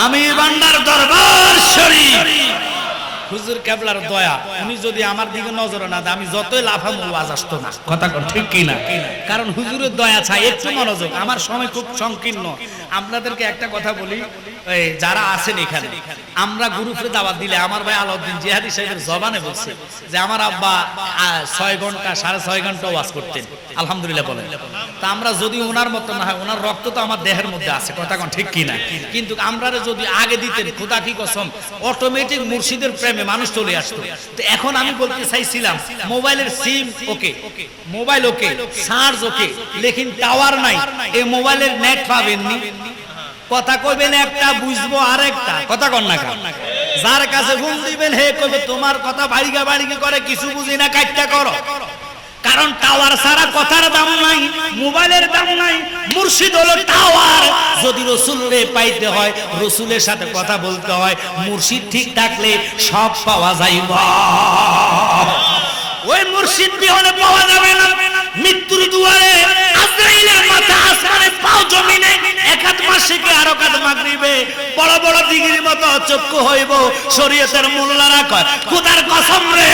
আমির বান্দার দরবার শরীফ, হুজুর কেবলার দয়া, উনি যদি আমার দিকে নজর না দেয়, আমি যতই লাফাম আওয়াজ আসতো না। কথা ঠিক কিনা? কারণ হুজুরের দয়া চাই। একটু মনোযোগ, আমার সময় খুব সংকীর্ণ। আপনাদেরকে একটা কথা বলি, যারা আছেন এখানে, আমরা গ্রুপে দাওয়াত দিলে আমার ভাই আলাউদ্দিন জিহাদি সাহেবের জবানে বলছে যে আমার আব্বা 6 ঘন্টা 6.5 ঘন্টা ওয়াজ করতেন, আলহামদুলিল্লাহ বলেন। তা আমরা যদি ওনার মতো না হয়, ওনার রক্ত তো আমার দেহের মধ্যে আছে। কথা ঠিক কিনা? কিন্তু আমরা যদি আগে দিতেন, খোদা কি কসম, অটোমেটিক মুর্শিদের প্রেমে মানুষ চলে আসতো। তো এখন আমি বলতে চাইছিলাম, মোবাইলের সিম ওকে, মোবাইল ওকে, চার্জ ওকে, লেকিন টাওয়ার নাই, এই মোবাইলের নেট পাবেননি। কথা কইবেন একটা, বুঝবো আরেকটা। কথা কন না, যার কাছে ফোন দিবেন হে কইবে তোমার কথা বাড়িগা বাড়িগা করে, কিছু বুঝি না, কাটটা করো। কারণ টাওয়ার ছাড়া কথার দাম নাই, মোবাইলের দাম নাই। মুর্শিদ হলো টাওয়ার। যদি রসুলরে পাইতে হয়, রসুলের সাথে কথা বলতে হয়, মুর্শিদ ঠিক থাকলে সব পাওয়া যাইব। ওই মুর্শিদ বিহনে পাওয়া যাবে না। মৃত্যুর দুয়ারে আজরাইলের মাথা আসমানে পাও জমিনে, এক হাত মাসিকে আর এক হাত মাগরিবে, বড় বড় দিঘির মতো চক্ষু হইব। শরীয়তের মোল্লারা কয় খোদার কসম রে,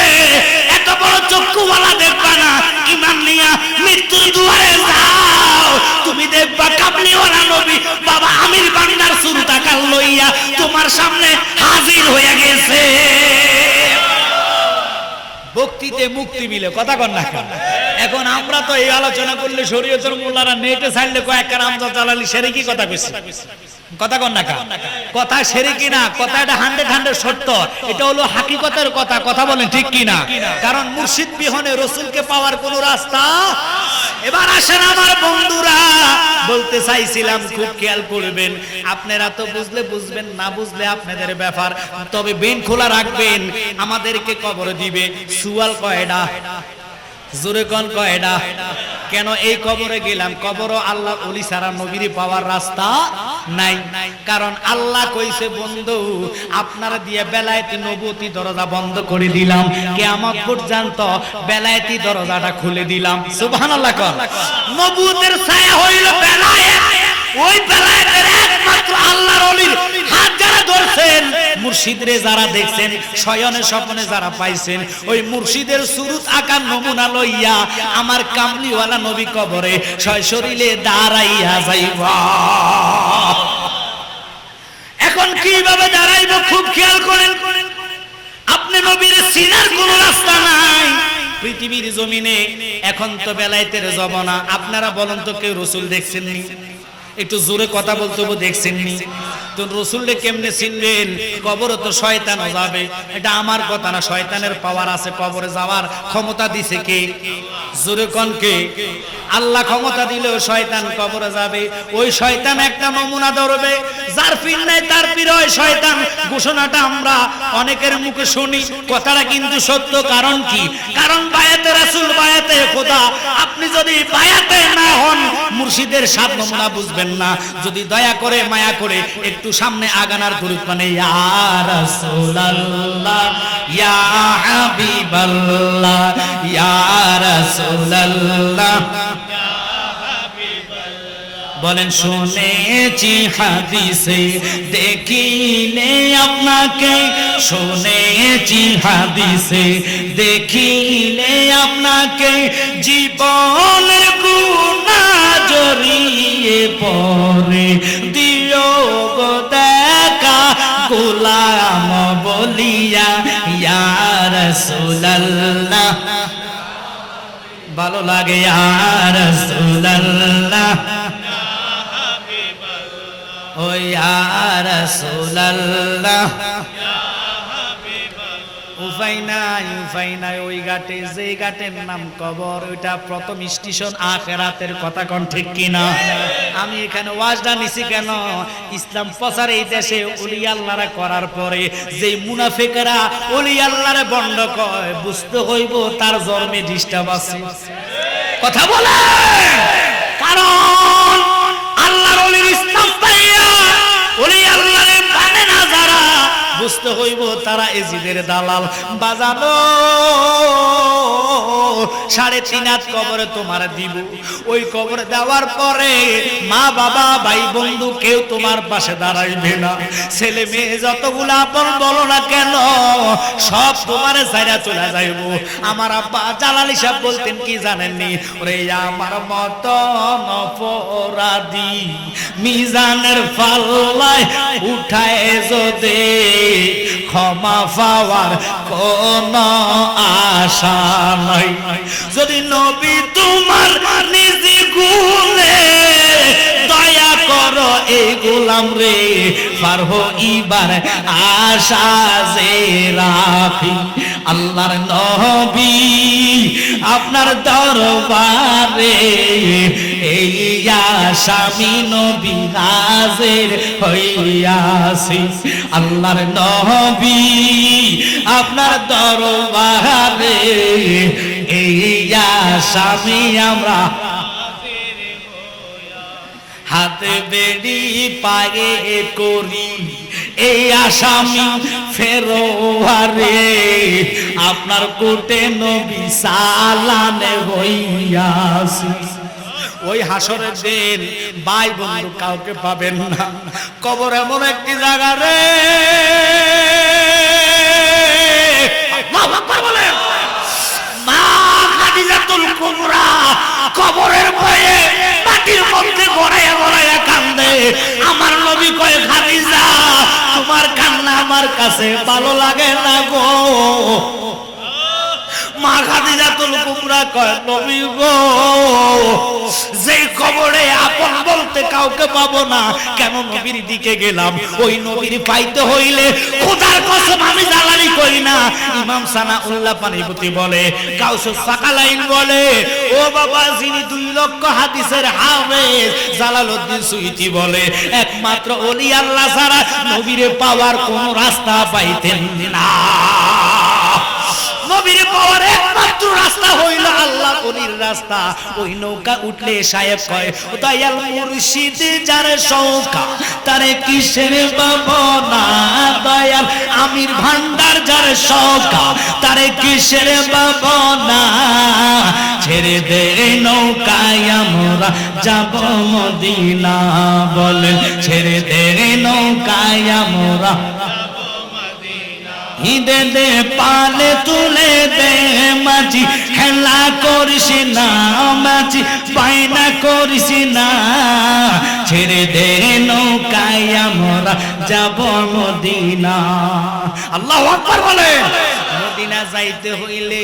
এত বড় চক্ষুওয়ালা দেখবা না, ঈমান নিয়া মৃত্যুর দুয়ারে যাও, তুমি দেখবা কামলিওয়ালা নবী বাবা আমির বান্দার সুরতাকাল লইয়া তোমার সামনে হাজির হয়ে গেছে। ভক্তিতে মুক্তি মিলে, কথা কন না। এখন আমরা তো এই আলোচনা করলে শরীয়তের মোল্লারা নেটে ছাড়লে কয়েকটা আমজা চালালি সেরেকি কথা কইছে, কথা কন না। কথা সেরেকি না, কথা এটা 100% সত্য, এটা হলো হাকিকতের কথা। কথা বলেন ঠিক কি না? কারণ মুর্শিদ বিহনে রসুলকে পাওয়ার কোন রাস্তা। এবার আসেন আমার বন্ধুরা, বলতে চাইছিলাম খুব খেয়াল করবেন, আপনারা তো বুঝলে বুঝবেন, না বুঝলে আপনাদের ব্যাপার, তবে বেন খোলা রাখবেন। আমাদেরকে কবর দিবে, সুয়াল কয়ডা? জোরে কোন কয়ডা? কেন এই কবরে গেলাম? কবরও আল্লাহ ওলি ছাড়া নবীর পাওয়ার রাস্তা নাই। কারণ আল্লাহ কইছে বন্ধু আপনারা দিয়ে বেলায়েতি নবুয়তি দরজা বন্ধ করে দিলাম, কিয়ামত পর্যন্ত বেলায়েতি দরজাটা খুলে দিলাম। সুবহানাল্লাহ। কোন নবুয়তের ছায়া হইল বেলায়েত, ওই বেলায়েতের একমাত্র আল্লাহর ওলির হাত যারা ধরছেন, মুর্শিদরে যারা দেখছেন, শয়নে স্বপ্নে যারা পাইছেন, ওই মুর্শিদের সুরত আকার নমুনা লইয়া আমার কামলিওয়ালা নবী কবরে শরীরে দাঁড়াইয়া যাইবা। এখন কিভাবে দাঁড়াইব খুব খেয়াল করেন। আপনি নবীর চিনার কোন রাস্তা নাই পৃথিবীর জমিনে। এখন তো বেলায়েতের জমানা, আপনারা বলেন তো কেউ রসুল দেখছেননি? একটু জোরে কথা বলতে হবে, দেখছেননি তো? রসুলকে কেমনে চিনবেন? কবরে তো শয়তানও যাবে, এটা আমার কথা না। শয়তানের পাওয়ার আছে, কবরে যাওয়ার ক্ষমতা দিছে কে? জোরে কোন কে? আল্লাহ ক্ষমতা দিলেও শয়তান কবরে যাবে। ওই শয়তান একটা নমুনা ধরবে, যার পীর নাই তার পীর হয় শয়তান। ঘোষণাটা আমরা অনেকের মুখে শুনি, কথাটা কিন্তু সত্য। কারণ কি? কারণ বায়াতে রাসূল, বায়াতে খোদা। আপনি যদি বায়াতে না হন, মুর্শিদের সাত নমুনা বুঝবেন না। যদি দয়া করে মায়া করে একটু সামনে আগানার দরুদ মানে ইয়া রাসূলুল্লাহ, ইয়া হাবিবাল্লাহ, ইয়া রাসূলুল্লাহ, বলেন শুনেছি হাদিসে দেখিলে আপনাকে, শুনেছি হাদিসে দেখিলে আপনাকে, জীবনের গুনাহ জড়িয়ে পড়ে দিও গো দেখা, গোলাম বলিয়া ইয়া রাসূলুল্লাহ। ভালো লাগে ইয়া রাসূলুল্লাহ, ও ইয়া রাসূলুল্লাহ। উপায় নাই ওই ঘাটে, যে ঘাটের নাম কবর, ওইটা প্রথম স্টেশন আখিরাতের। কথা কোন ঠিক কিনা? আমি এখানে ওয়াজটা নিছি কেন? ইসলাম প্রচার এই দেশে ওলি আল্লাহরা করার পরে যে মুনাফিকরা ওলি আল্লাহরে বন্ড কয়, বুঝতে হইব তার জন্মে ডিস্টার্ব আছে। কথা বলে, কারণ আল্লাহর ওলির ইসলাম পাইয়া ওলি আল্লাহরে মানে না যারা, বুঝতে হইব তারা এজিদের দালাল। বাজানো 3.5 হাত কবরে তোমার দিব। ওই কবরে দেওয়ার পরে মা বাবা ভাই বন্ধু কেউ তোমার পাশে দাঁড়াইবে না। ছেলে মেয়ে যতগুলা আপন বলো না কেন, সব তোমার ছাইরা চলে যাইব। আমার আব্বা জালালি সাহেব বলতেন কি জানেননি? ওরে আমার মতন অপরাধী মিজানের পাল্লায় উঠায় যদি ক্ষমা পাওয়ার কোন আশা নাই। যদি নবী তোমার নিজে গুণে দয়া করো এই গোলাম রে, পারহো ইবার আশা যে রাখি। আল্লাহর নবী আপনার দরবারে এই আশামি নবী হাজির হইয়াছি। আল্লাহর নবী আপনার দরবারে এই আশামি আমরা হাতে বেড়ি পায়ে করি এই আসামি ফেরোয়ারে আপনার কোটে নবী সালানে হইয়াছি। ওই হাসরের দিন ভাই বন্ধু কাউকে পাবেন না। কবর এমন একটি জায়গা রে, মা খাদিজাতুল কুবরা কবরের ভয়ে মাটির মধ্যে গড়াইয়া গড়াইয়া কান্দে। আমার নবী কয়, খাদিজা তোমার কান্না আমার কাছে ভালো লাগে না গো। মা খাদিজাতুল কুবরা কয়, নবী গো, যে কবরে আপন বলতে কাউকে পাবো না, কেন নবীর দিকে গেলাম? ওই নবীর পাইতে হইলে খোদার কসম আমি জালালি করি না। ইমাম সানাউল্লাহ পানিপতি বলে, কাউসুস সাকালাইন বলে, ও বাবা, যিনি 2 লক্ষ হাদিসের হাফেজ জালালউদ্দিন সুয়ুতি বলে, একমাত্র ওলি আল্লাহ ছাড়া নবীরে পাওয়ার কোন রাস্তা পাইতেন না। নবীর পাওয়ার একমাত্র রাস্তা হইল আল্লাহ ওলির রাস্তা। ওই নৌকা উঠলে সাহেব কয়, দয়াল মুর্শিদ যার সৌকা তারে কিসের ভাবনা, দয়াল আমির ভান্ডার যার সৌকা তারে কিসের ভাবনা। ছেড়ে দে নৌকায় আমরা যাব মদিনা, বলেন ছেড়ে দে নৌকায় আমরা দে দে পালে তুলে দে মাঝি, খেলা করিস না মাঝি, বাইনা করিস না। ছেড়ে দে নৌকায় আমরা যাব মদিনা। আল্লাহু আকবার বলেন। মদিনা যাইতে হইলে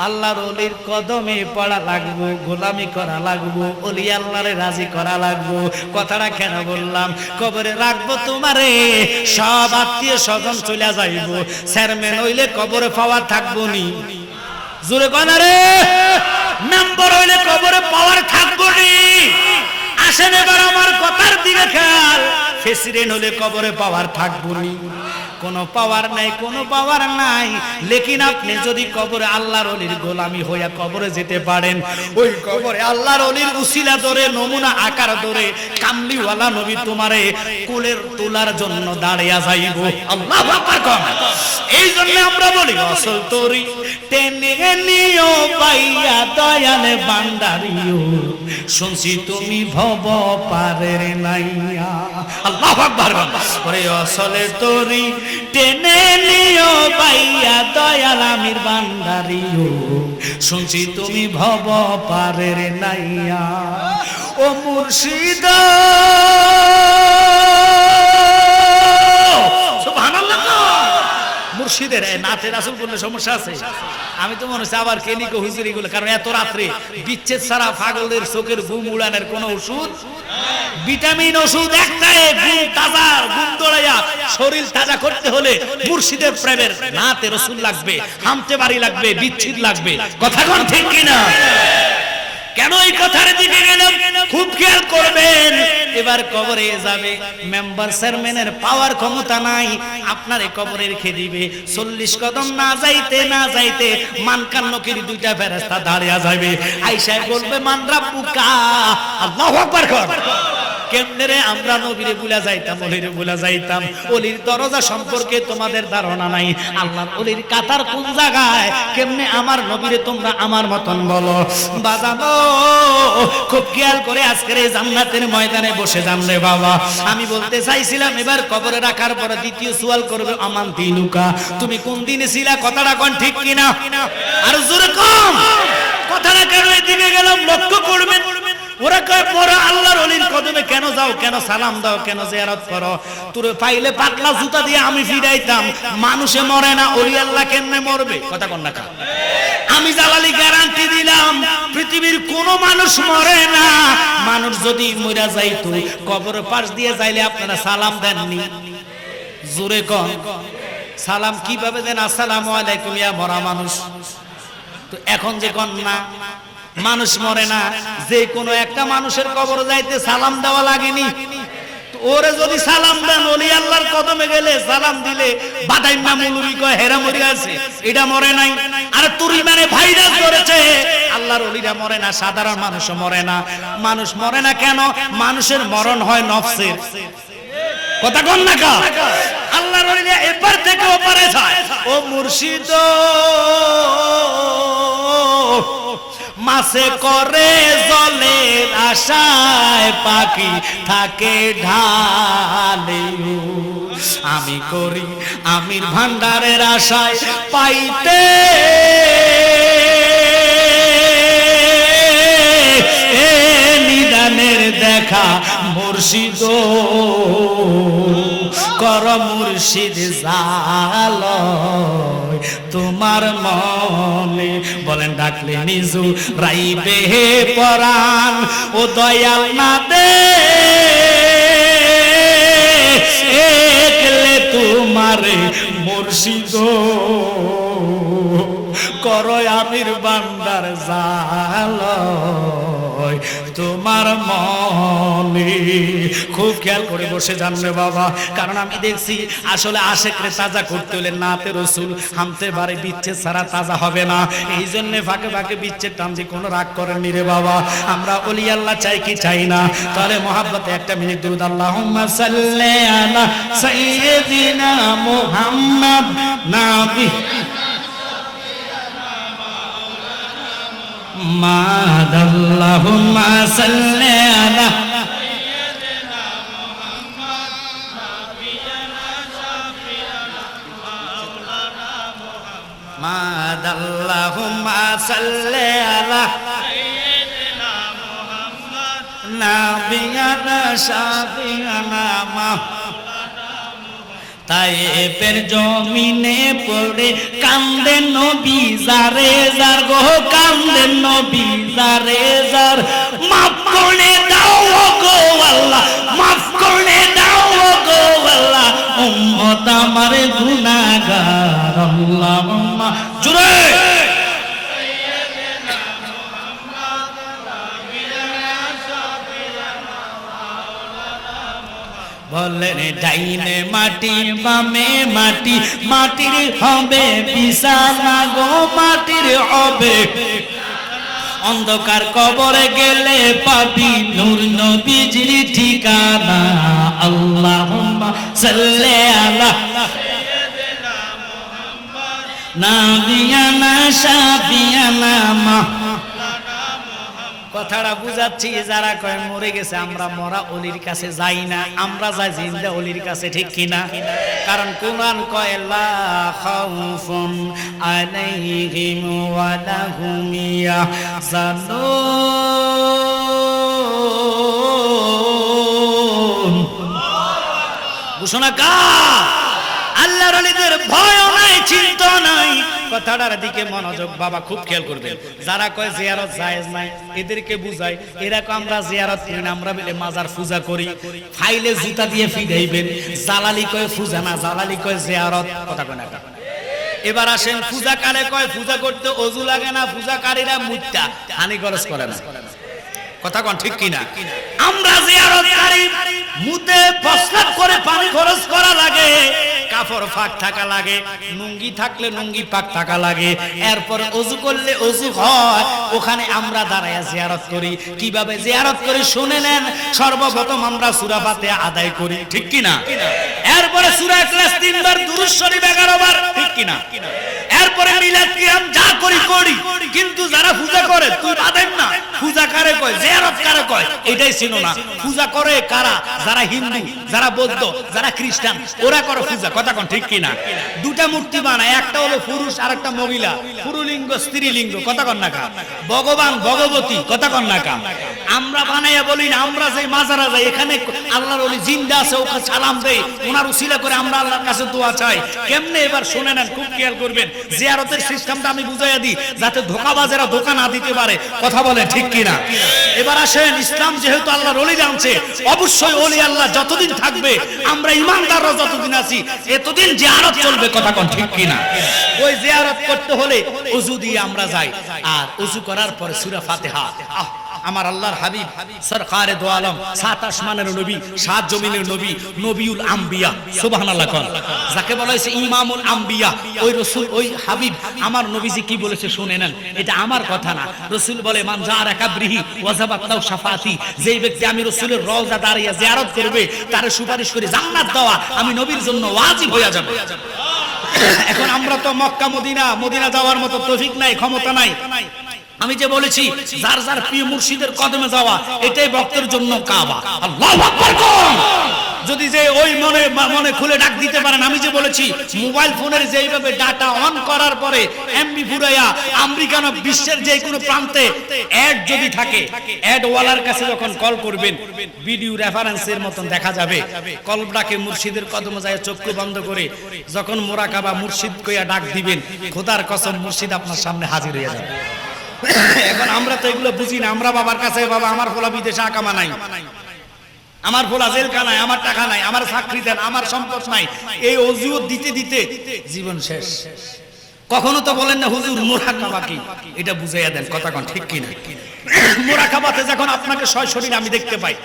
আল্লাহর ওলির কদমে পড়া লাগবো, গোলামি করা লাগবো, ওলি আল্লাহরে রাজি করা লাগবো। কথাটা কেন বললাম? কবরে রাখবো তোমারে, সব আত্মীয় স্বজন চলে যাইবো, চেয়ারম্যান হইলে কবরে পাওয়ার থাকবো নি? জোরে কনা রে, মেম্বার হইলে কবরে পাওয়ার থাকবো নি? আসেন এবার আমার কথার দিকে খেয়াল। প্রেসিডেন্ট হলে কবরে পাওয়ার থাকবো নি? কোনো পাওয়ার নাই, কোনো পাওয়ার নাই। লেকিন আপনি যদি কবরে আল্লাহর ওলির গোলামি হইয়া কবরে যেতে পারেন, ওই কবরে আল্লাহর ওলির উসিলা ধরে, নমুনা আকার ধরে কামলিওয়ালা নবী তোমারে কুলের তোলার জন্য দাঁড়িয়ে যাইব। আল্লাহু আকবার কম। এই জন্য আমরা বলি, আসল তরি টেনে নিও পাইয়া দয়াল বান্দারিও, শুনছি তুমি ভব পারের নাইয়া। আল্লাহু আকবার। ওরে আসলে তরি টেনে নিও পাইয়া দয়াল আমির বান্দারিও, শুনছি তুমি ভব পারের নাইয়া। ও মুর্শিদ, সুবহানাল্লাহ। মুর্শিদের নাতে রাসূল বললে সমস্যা আছে? আমি তো মনে হচ্ছে আবার কেনিকো হুজুরি গুলো, কারণ এত রাত্রে বিচ্ছেদ ছাড়া পাগলের চোখের ঘুম উড়ানোর কোন ওষুধ, ভিটামিন ওষুধ একটাই, ঘুম তাজা, ঘুম দৌড়াইয়া শরীর তাজা করতে হলে মুর্শিদের প্রেমের নাতে রাসূল লাগবে, হামতে বাড়ি লাগবে, বিচ্ছিদ লাগবে। কথা কোন ঠিক কিনা? কেন এই কথার দিকে গেলাম খুব খেয়াল করবেন। এবার কবরে যাবে, মেম্বার চেয়ারম্যানের পাওয়ার ক্ষমতা নাই, আপনার এই কবরে রেখে দিবে। 40 কদম না যাইতে না যাইতে মানকান নকির 2টা ফেরেশতা দাঁড়িয়ে যাবে, আয়েশা বলবে, মান রাব্বুকা। আল্লাহু আকবার। কেমনে রে আমরা নবীরে ভুলা যাইতাম, ওলিরে ভুলা যাইতাম? ওলির দরজা সম্পর্কে তোমাদের ধারণা নাই। আল্লাহর ওলির কাতার কোন জায়গায়, কেমনে আমার নবীরে তোমরা আমার মতন বলো? বাজাবো খুব খেয়াল করে আজকের এই জান্নাতের ময়দানে বসে যান রে বাবা। আমি বলতে চাইছিলাম, এবার কবরে রাখার পরে দ্বিতীয় সওয়াল করবে, আমান দিনুকা, তুমি কোন দিনে ছিলা? কথাটা কোন ঠিক কিনা? আর জোরে কম। কথাটা কেন এদিকে গেলাম লক্ষ্য করবেন। ওরা কয়, পরে আল্লাহর ওলির কদমে কেন যাও, কেন সালাম দাও, কেন জিয়ারত করো? তোরে পাইলে পাতলা জুতা দিয়ে আমি ফিরাইতাম। মানুষে মরে না, ওলি আল্লাহ কেমনে মরবে? কথা কোন না? আমি জালালি গ্যারান্টি দিলাম, পৃথিবীর কোন মানুষ মরে না। মানুষ যদি মরে যাইতো, কবরের পাশ দিয়ে যাইলে আপনারা সালাম দেননি? জোরে কোন। সালাম কিভাবে দেন? আসসালামু আলাইকুম ইয়া মরা মানুষ। তো এখন যে কোন না, মানুষ মরে না, যে কোনো একটা মানুষের কবর যাইতে সালাম দেওয়া লাগেনি? ওরে যদি সালাম দেন, ওলি আল্লাহর কদমে গেলে সালাম দিলে বাদাইমা মুলুবি কয় হেরা মরে আছে, এটা মরে নাই। আর তুরি মানে ভাইরাস ধরেছে, আল্লাহর ওলিরা মরে না, সাধারণ মানুষও মরে না। মানুষ মরে না কেন? মানুষের মরণ হয় নফসের। কথা কোন না? আল্লাহর ওলিরা এপার থেকে ওপারে যায়। ও মুর্শিদ মাছে করে জলের আশায় পাখি থাকে ঢালে, আমি করি আমির ভান্ডারের আশায় পাইতে নিদানের দেখা মুর্শিদ কর মুর্শিদ জালয় তোমার মনে, বলেন ডাকলে নিজু রাইবে হে পরাণ, ও দয়াল না দে একলে তোমারে মুর্শিদ করো আমির বান্দার জালয় তোমার মনে। খুব খেয়াল করে বসে জানবে বাবা, কারণ আমি দেখছি আসলে আশেকরে তাজা করতে হলে নাতে রসুল হামতে বারে বিচ্ছে ছাড়া তাজা হবে না। এই জন্য ফাঁকে ফাঁকে বিচ্ছের টানছি, কোনো রাগ করেননি রে বাবা। আমরা ওলি আল্লাহ চাই কি চাই না? তাহলে মহাব্বতে একটা মিনিট দুরূদ আল্লাহুম্মা সাল্লি আলা সাইয়্যিদিনা মুহাম্মদ নাবি মাদাল্লাহুম্মা সাল্লি আলা সাইয়্যিদিনা মুহাম্মদ নাবিয়ানা শাফিয়ানা মাওলানা মুহাম্মদ মাদাল্লাহুম্মা সাল্লি আলা সাইয়্যিদিনা মুহাম্মদ নাবিয়ানা শাফিয়ানা তায়েফের জমিনে পড়ে কান্দে নবী যারে যার গো, কান্দে নবী যারে যার, মাফ করে দাও গো আল্লাহ, মাফ করে দাও গো আল্লাহ, উম্মত আমার গুনাহগার আল্লাহুম্মা জুরে বলেন ডাইনে মাটি বামে মাটি, মাটির হবে বিছানা গো, মাটির হবে অন্ধকার কবরে গেলে পাবি নূর নবীজির ঠিকানা। আল্লাহুম্মা সাল্লি আলা সাইয়্যিদিনা মুহাম্মদ নাবিয়ানা শাফিয়ানা কথাটা বুঝাচ্ছি, যারা কয় মরে গেছে আমরা মরা অলির কাছে যাই না, আমরা যাই জিন্দা অলির কাছে, ঠিক কিনা? কারণ কুরআন কয় লা খাউফুন আলাইহিম ওয়া লাহুম ইয়াহজানুন। ঘোষণা কার? আল্লাহর ওলিদের ভয় নাই, চিন্তা নাই। কথাটার দিকে মনোযোগ বাবা, খুব খেয়াল করবেন। যারা কয় জিয়ারত জায়েজ নাই এদেরকে বুঝাই, এরা কয় আমরা জিয়ারত করি না, আমরা বলে মাজার পূজা করি। ফাইলে জুতা দিয়ে ফিরাইবেন। জালালি কয় পূজা না, জালালি কয় জিয়ারত। কথা কয় না? এবার আসেন পূজা কারে কয়? পূজা করতে ওযু লাগে না, পূজাকারীরা মুত্তা হানি খরচ করে না। কথা কোন ঠিক কিনা? আমরা জিয়ারতকারী মুতে প্রস্রাব করে পানি খরচ করা লাগে, কাপড় ফাঁক থাকা লাগে, লুঙ্গি থাকলে লুঙ্গি পাক থাকা লাগে, এরপর ওযু করলে ওযু হয়। ওখানে আমরা দাঁড়ায়া জিয়ারত করি। কিভাবে জিয়ারত করি শুনে নেন। সর্বপ্রথম আমরা সূরা ফাতিহা আদায় করি, ঠিক কিনা? এরপরে সূরা ইখলাস 3 বার, দুরূদ শরীফ 11 বার, ঠিক কিনা? এরপরে মিলাদ কিয়াম যা করি করি। কিন্তু যারা পূজা করে তুই বাদেন না, পূজা কারে কয়, জিয়ারত কারে কয় এটাই চিনো না। পূজা করে কারা? যারা হিন্দু, যারা বৌদ্ধ, যারা খ্রিস্টান, ওরা করে পূজা। কথা কোন ঠিক কিনা? দুটা মূর্তি বানায়, একটা হলো পুরুষ আর একটা মহিলা, পুরুলিঙ্গ স্ত্রীলিঙ্গ। কথা কন না কা? ভগবান ভগবতী। কথা কন না কা? আমরা বানাইয়া বলি না, আমরা যাই মাজারা যাই, এখানে আল্লাহর ওলি জিন্দা আছে, ওকে সালাম দেই, ওনার উসিলা করে আমরা আল্লাহর কাছে দোয়া চাই। কেমনে? এবার শুনে নেন, খুব খেয়াল করবেন। জিয়ারতের সিস্টেমটা আমি বুঝাইয়া দিই, যাতে ধোঁকাবাজেরা ধোঁকা না দিতে পারে। কথা বলে ঠিক কিনা? এবার আসেন, ইসলাম যেহেতু আল্লাহর ওলি জানছে, অবশ্যই ওলি আল্লাহ যতদিন থাকবে, আমরা ইমানদাররা যতদিন আছি, এতদিন জিয়ারত চলবে। কথা কোন ঠিক কিনা? ওই জিয়ারত করতে হলে ওযু দিয়ে আমরা যাই, আর ওযু করার পরে সূরা ফাতিহা আমার আল্লাহর হাবিব সরকারে দো আলম, 7 আসমানের নবী, 7 জমিনের নবী, নবিউল আম্বিয়া, সুবহানাল্লাহ কোন, যাকে বলা হয়েছে ইমামুল আম্বিয়া, ওই রাসূল, ওই হাবিব আমার নবীজি কি বলেছে শুনে নেন। এটা আমার কথা না, রাসূল বলে মান জারা কাবরিহি ওয়াজাবাত লাহু শাফাতি, যেই ব্যক্তি আমি রাসূলের রওজা দাঁড়িয়ে জিয়ারত করবে তার সুপারিশ করে জান্নাত দেওয়া আমি নবীর জন্য ওয়াজিব হয়ে যাবে। এখন আমরা তো মক্কা মদিনা যাওয়ার মতো তৌফিক নাই, ক্ষমতা নাই। আমি যে বলেছি যার যার প্রিয় মুর্শিদের কদমে যাওয়া এটাই ভক্তের জন্য কাবা। আল্লাহু আকবার কোন, যদি যে ওই মনে খুলে ডাক দিতে পারেন। আমি যে বলেছি মোবাইল ফোনের যেইভাবে ডাটা অন করার পরে এমবি ফুরাইয়া আমেরিকান বিশ্বের যে কোনো প্রান্তে অ্যাড যদি থাকে, অ্যাড ওয়ালার কাছে যখন কল করবেন ভিডিও রেফারেন্সের মতন দেখা যাবে। কলবটাকে মুর্শিদের কদমে যায় চক্ষু বন্ধ করে যখন মোরাকাবা মুর্শিদ কইয়া ডাক দিবেন, খোদার কসম মুর্শিদ আপনার সামনে হাজির হয়ে যাবে। এখন আমরা তো এগুলো বুঝি না। আমরা বাবার কাছে, বাবা আমার ফোলা বিদেশে আকামা নাই, আমার ফোলা জেলখানায়, আমার টাকা নাই, আমার চাকরি দেন, আমার সম্পদ নাই, এই অজুহাত দিতে দিতে জীবন শেষ। কখনো তো বলেন না হুজুর মুরাকাবা কি, এটা বুঝাইয়া দেন, কথা কোন ঠিক কিনা। মুরাকাবাতে যখন আপনাকে সশরীরে আমি দেখতে পাই,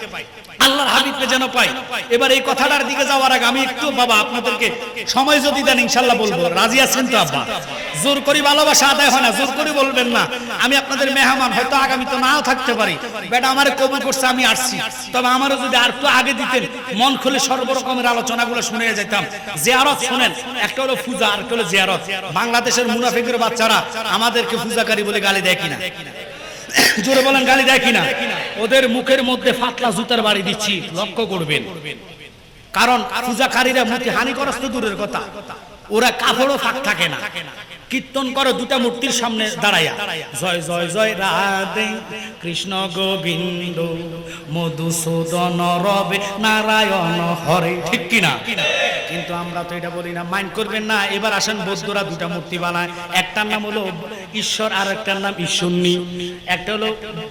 আল্লাহর হাবিবকে যেন পাই। এবার এই কথাটার দিকে যাওয়ার আগে আমি একটু বাবা আপনাদেরকে সময় যদি দেন ইনশাআল্লাহ বলবো। রাজি আছেন তো আব্বা? জোর করি ভালোবাসা আদায় হয় না, জোর করি বলবেন না। আমি আপনাদের মেহমান, হয়তো আগামী তো নাও থাকতে পারি, বেটা আমারে কবুল করছে, আমি আসছি। তবে আমারও যদি আর একটু আগে দিতেন মন খুলে সর্বরকমের আলোচনাগুলো শুনে যেতাম। জিয়ারত শুনেন, একটা হলো পূজা আর একটা হলো জিয়ারত। বাংলাদেশের মুনাফিকের বাচ্চারা আমাদেরকে পূজাকারী বলে গালি দেয় কিনা? জোরে বলেন, গালি দেয় কিনা? ওদের মুখের মধ্যে ফাতলা জুতার বাড়ি দিচ্ছি, লক্ষ্য করবেন। কারণ পূজাকারীরা মুখে হানিগ্রস্ত দূরের কথা, ওরা কাপড়ও ফাঁক থাকে না। কীর্তন করে দুটা মূর্তির সামনে দাঁড়াইয়া, জয় জয় জয় রাধে কৃষ্ণ গোবিন্দ মধুসূদন রবে নারায়ণ হরে, ঠিক কিনা? কিন্তু আমরা তো এটা বলি না, মাইন্ড করবেন না। এবার আসেন বৌদ্ধরা দুটা মূর্তি বানায়, একটার নাম হলো ঈশ্বর আর একটার নাম ঈশ্বরনী। একটা হলো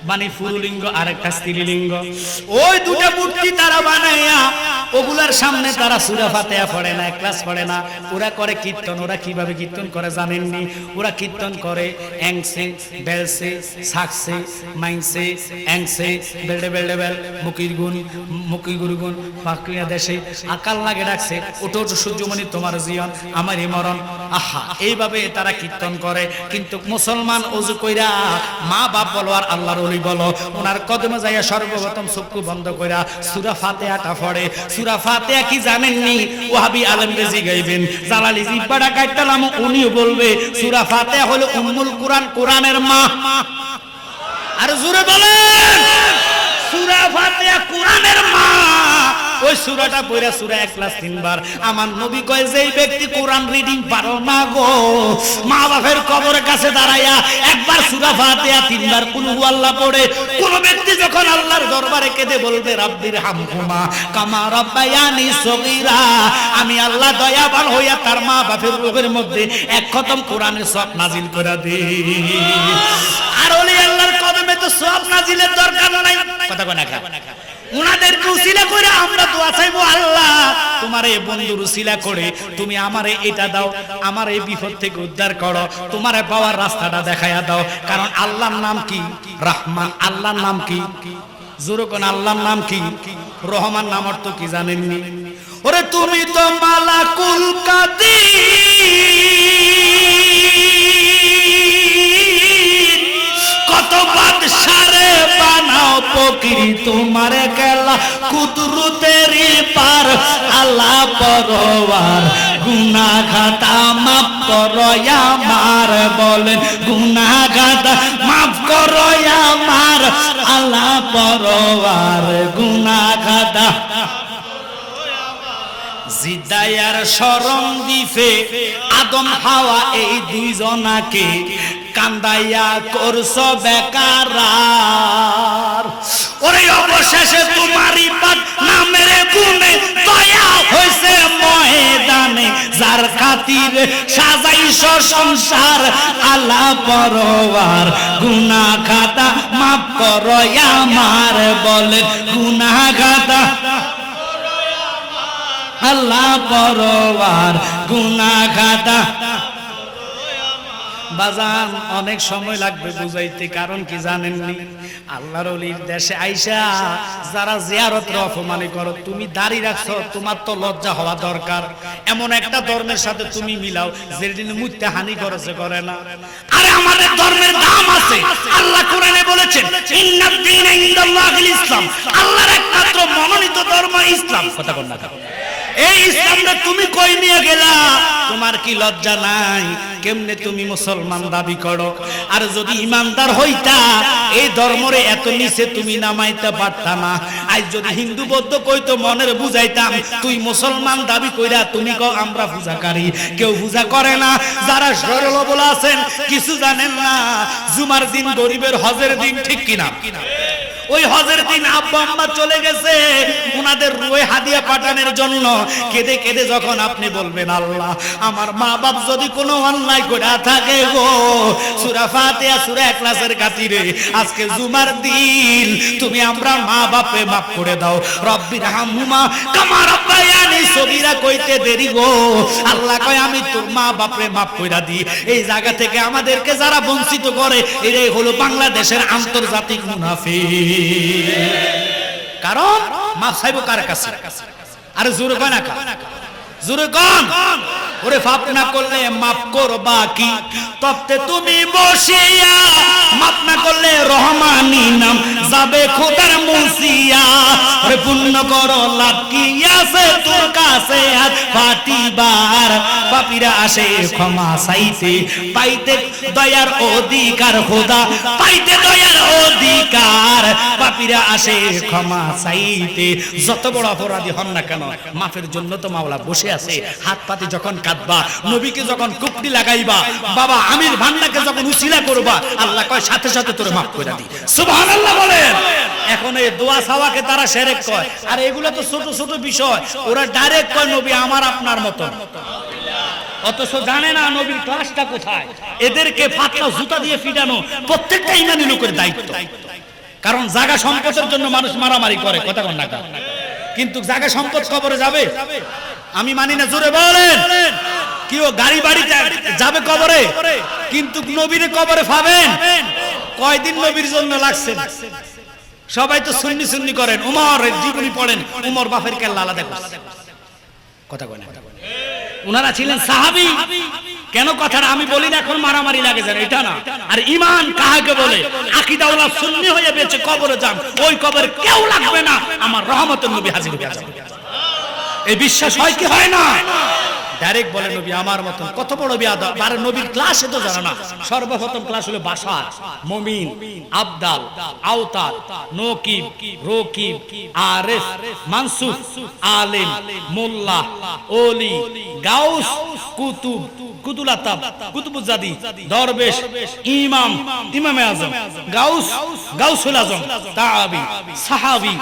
মানে পুরুলিঙ্গ আর একটা স্ত্রীলিঙ্গ। ওই দুটা মূর্তি তারা বানাইয়া ওগুলার সামনে তারা সূরা ফাতিহা পড়ে না, ক্লাস পড়ে না। ওরা করে কীর্তন। ওরা কিভাবে কীর্তন করে জানেননি? ওরা কীর্তন করে এংসে বেলসে সাকসে মাইনসে এংসে বেলডে বেলডে বেল মুকির গুণ মুকি গুরু গুণ পাকিয়া দেশে আকাল লাগে ডাকছে, ওটো ওটো সূর্যমণি তোমার জীবন আমারই মরণ। আহা, এইভাবে তারা কীর্তন করে। কিন্তু মুসলমান ওযু কইরা মা বাপ বলো আর আল্লাহর ওলি বলো, ওনার কদমে যাইয়া সর্বপ্রথম চক্ষু বন্ধ কইরা সূরা ফাতিহাটা পড়ে। সূরা ফাতিহা কি জানেননি? ওয়াহাবি আলেম রেজি গাইবেন, জালালি জিব্বাটা কাটতালাম, উনিও বলবে সূরা ফাতিহা হলো উম্মুল কুরআন, কোরআনের মা। আর জোরে বলেন, সূরা ফাতিহা কোরআনের মা। ওই সূরাটা পড়া সূরা ইখলাস 3 বার। আমার নবী কয় যেই ব্যক্তি কোরআন রিডিং পারো না গো, মা বাপের কবরের কাছে দাঁড়াইয়া একবার সূরা ফাতিহা 3 বার কুল হুয়াল্লাহ পড়ে, কোন ব্যক্তি যখন আল্লাহর দরবারে কেঁদে বলবে রাব্বির হামহুমা কামা রাব্বায়ানি সগীরা, আমি আল্লাহ দয়াবান হইয়া তার মা বাপের রূহের মধ্যে এক খতম কোরআনের সওয়াব নাজিল করে দেই। আর ওলি আল্লাহর কদমে তো সওয়াব নাজিলের দরকার নাই, কথা কয় না কা? উনাদেরকে উসিলা করে আমরা দোয়া চাইবো, আল্লাহ তোমার এই বন্ধুর উসিলা করে তুমি আমারে এটা দাও, আমার এই বিপদ থেকে উদ্ধার করো, তোমারে পাওয়ার রাস্তাটা দেখায়া দাও। কারণ আল্লাহর নাম কি? রহমান। আল্লাহর নাম কি? জোরে কোন, আল্লাহর নাম কি? রহমান। নাম অর্থ কি জানেননি? ওরে তুমি তো মালাকুল কাদির, কত বাদশারে বানাও ফকির, তোমার খেলা কুদরতেরই পার। আল্লাহ পরওয়ার গুনাহ খাতা মাফ করো আমার, বলেন গুনাহ খাতা মাফ করো আমার। আল্লাহ পরওয়ার গুনাহ খাতা জিদায়ার শরম দিফে আদম হাওয়া এই দুইজনাকে কান্দাইয়া করছো বেকার। ওরে অবশেষে তোমারই পাক নামের গুণে দয়া হইছে ময়দানে, যার খাতির সাজাইছো সংসার। আল্লাহ পরওয়ার গুনাহ খাতা মাফ করো আমার, বলেন গুনাহ খাতা। আল্লাহ পরওয়ার গুনাহ খাতা বাজান অনেক সময় লাগবে বুঝাইতে, কারণ কি জানেননি? আল্লাহর ওলির দেশে আইসা যারা জিয়ারতের অপমানি করো, তুমি দাড়ি রাখছো, তোমার তো লজ্জা হওয়া দরকার। এমন একটা ধর্মের সাথে তুমি মিলাও যেদিন মুত্যা হানি করেছে, করে না? আরে আমাদের ধর্মের দাম আছে। আল্লাহ কোরআনে বলেছেন ইন্নাদ দীনা ইনদাল্লাহিল ইসলাম, আল্লাহর একমাত্র মনোনীত ধর্ম ইসলাম। কথা বল না, এই ইসলামটা তুমি কই নিয়ে গেলা? তোমার কি লজ্জা নাই? কেমনে তুমি মুসলমান দাবি করো? আর যদি ইমানদার হইতা এই ধর্মরে এত নিচে তুমি নামাইতে পারতা না। আজ যদি হিন্দু বৌদ্ধ কইতো মনের বুঝাইতাম, তুই মুসলমান দাবি কইরা তুমি কও আমরা পূজাকারী। কেউ পূজা করে না। যারা সরল বলা আছেন কিছু জানেন না। জুমার দিন গরিবের হজের দিন, ঠিক কিনা? ওই হজের দিন আব্বা আম্মা চলে গেছে ওনাদের রুহে হাদিয়া পাঠানোর জন্য। কেঁদে কেঁদে যখন আপনি বলবেন আল্লাহ আমার মা বাপ যদি কোনো অন্যায় করে থাকে গো, সূরা ফাতিহা সূরা ইখলাসের খাতিরে আজকে জুমার দিন তুমি আমরা মা বাপে মাফ করে দাও। রব্বির হামহুমা কামা রাব্বায়ানি সগীরা কইতে দেরি গো। আল্লাহ কয় আমি তোর মা বাপে মাফ কইরা দিই। এই জায়গা থেকে আমাদেরকে যারা বঞ্চিত করে, এরাই হলো বাংলাদেশের আন্তর্জাতিক মুনাফিক। কারণ মাফ চাইবো কার কাছে? আরে জোরে কয় না, জোরে কন। ওরে পাপ না করলে মাফ করবা কি? তবে তুমি বসিয়া মাফ না করলে রহমানি নাম যাবে খোদার মুসিয়া। ওরে পুণ্য করো লাভ কি আছে তোর কাছে? হাত পাতিবার পাপীরা আসে ক্ষমা চাইতে, পাইতে দয়ার অধিকার খোদা, পাইতে দয়ার অধিকার পাপীরা আসে ক্ষমা চাইতে। যত বড় অপরাধী হন না কেন মাফের জন্য তো মাওলা বসে আছে। হাত পাতি যখন কাঁদবা, নবীকে যখন কুপড়ি লাগাইবা, বাবা আমির ভান্ডাকে যখন উসিলা করবা, আল্লাহ কয় সাথে সাথে তোরে মাফ করে দি। সুবহানাল্লাহ বলেন। এখন এই দোয়া সাওয়াকে তারা শিরক কয়, আর এগুলো তো ছোট ছোট বিষয়। ওরা ডাইরেক্ট কয় নবী আমার আপনার মত, অথচ জানে না নবীর ক্লাসটা কোথায়। এদেরকে ফাতলা জুতা দিয়ে পিটানো প্রত্যেকটা ইমানি লোকের দায়িত্ব। কারণ জায়গা সম্পদের জন্য মানুষ মারামারি করে, কথা কন না, কিন্তু জায়গা সম্পদ কবরে যাবে? আমি মানি না, জোরে বলেন। কেউ গাড়ি বাড়িতে যাবে কবরে, কিন্তু নবীর কবরে পাবেন? কয়দিন নবীর জন্য লাগছে? সবাই তো সুন্নি সুন্নি করেন, উমরের জীবনী পড়েন, উমর বাপের কেল্লা আলাদা করছে। কথা কয় না, উনারা ছিলেন সাহাবী। কেন কথাটা আমি বলি না এখন মারামারি লাগে যান, এটা না। আর ঈমান কাহাকে বলে? আকীদাওয়ালা সুন্নি হয়ে বেঁচে কবরে যান, ওই কবরে কেউ লাগবে না, আমার রহমতের নবী হাজির হয়ে যাবে। এই বিশ্বাস হয় কি হয় না? ডাইরেক্ট বলে নবী আমার মতন। কত বড় বিয়াদব! আর নবীর ক্লাসে তো জানা না। সর্বপ্রথম ক্লাস হলো বাশার, মুমিন, আবদাল, আওতাদ, নকিব, রকিব, আরিফ, মানসুব, আলিম, মোল্লা, ওলি, গাউস, কুতুব, কুতুলাতাব, কুতুবুজ্জাদি, দরবেশ, ইমাম, ইমামে আজম, গাউস, গাউসুল আজম, তাবি, সাহাবী,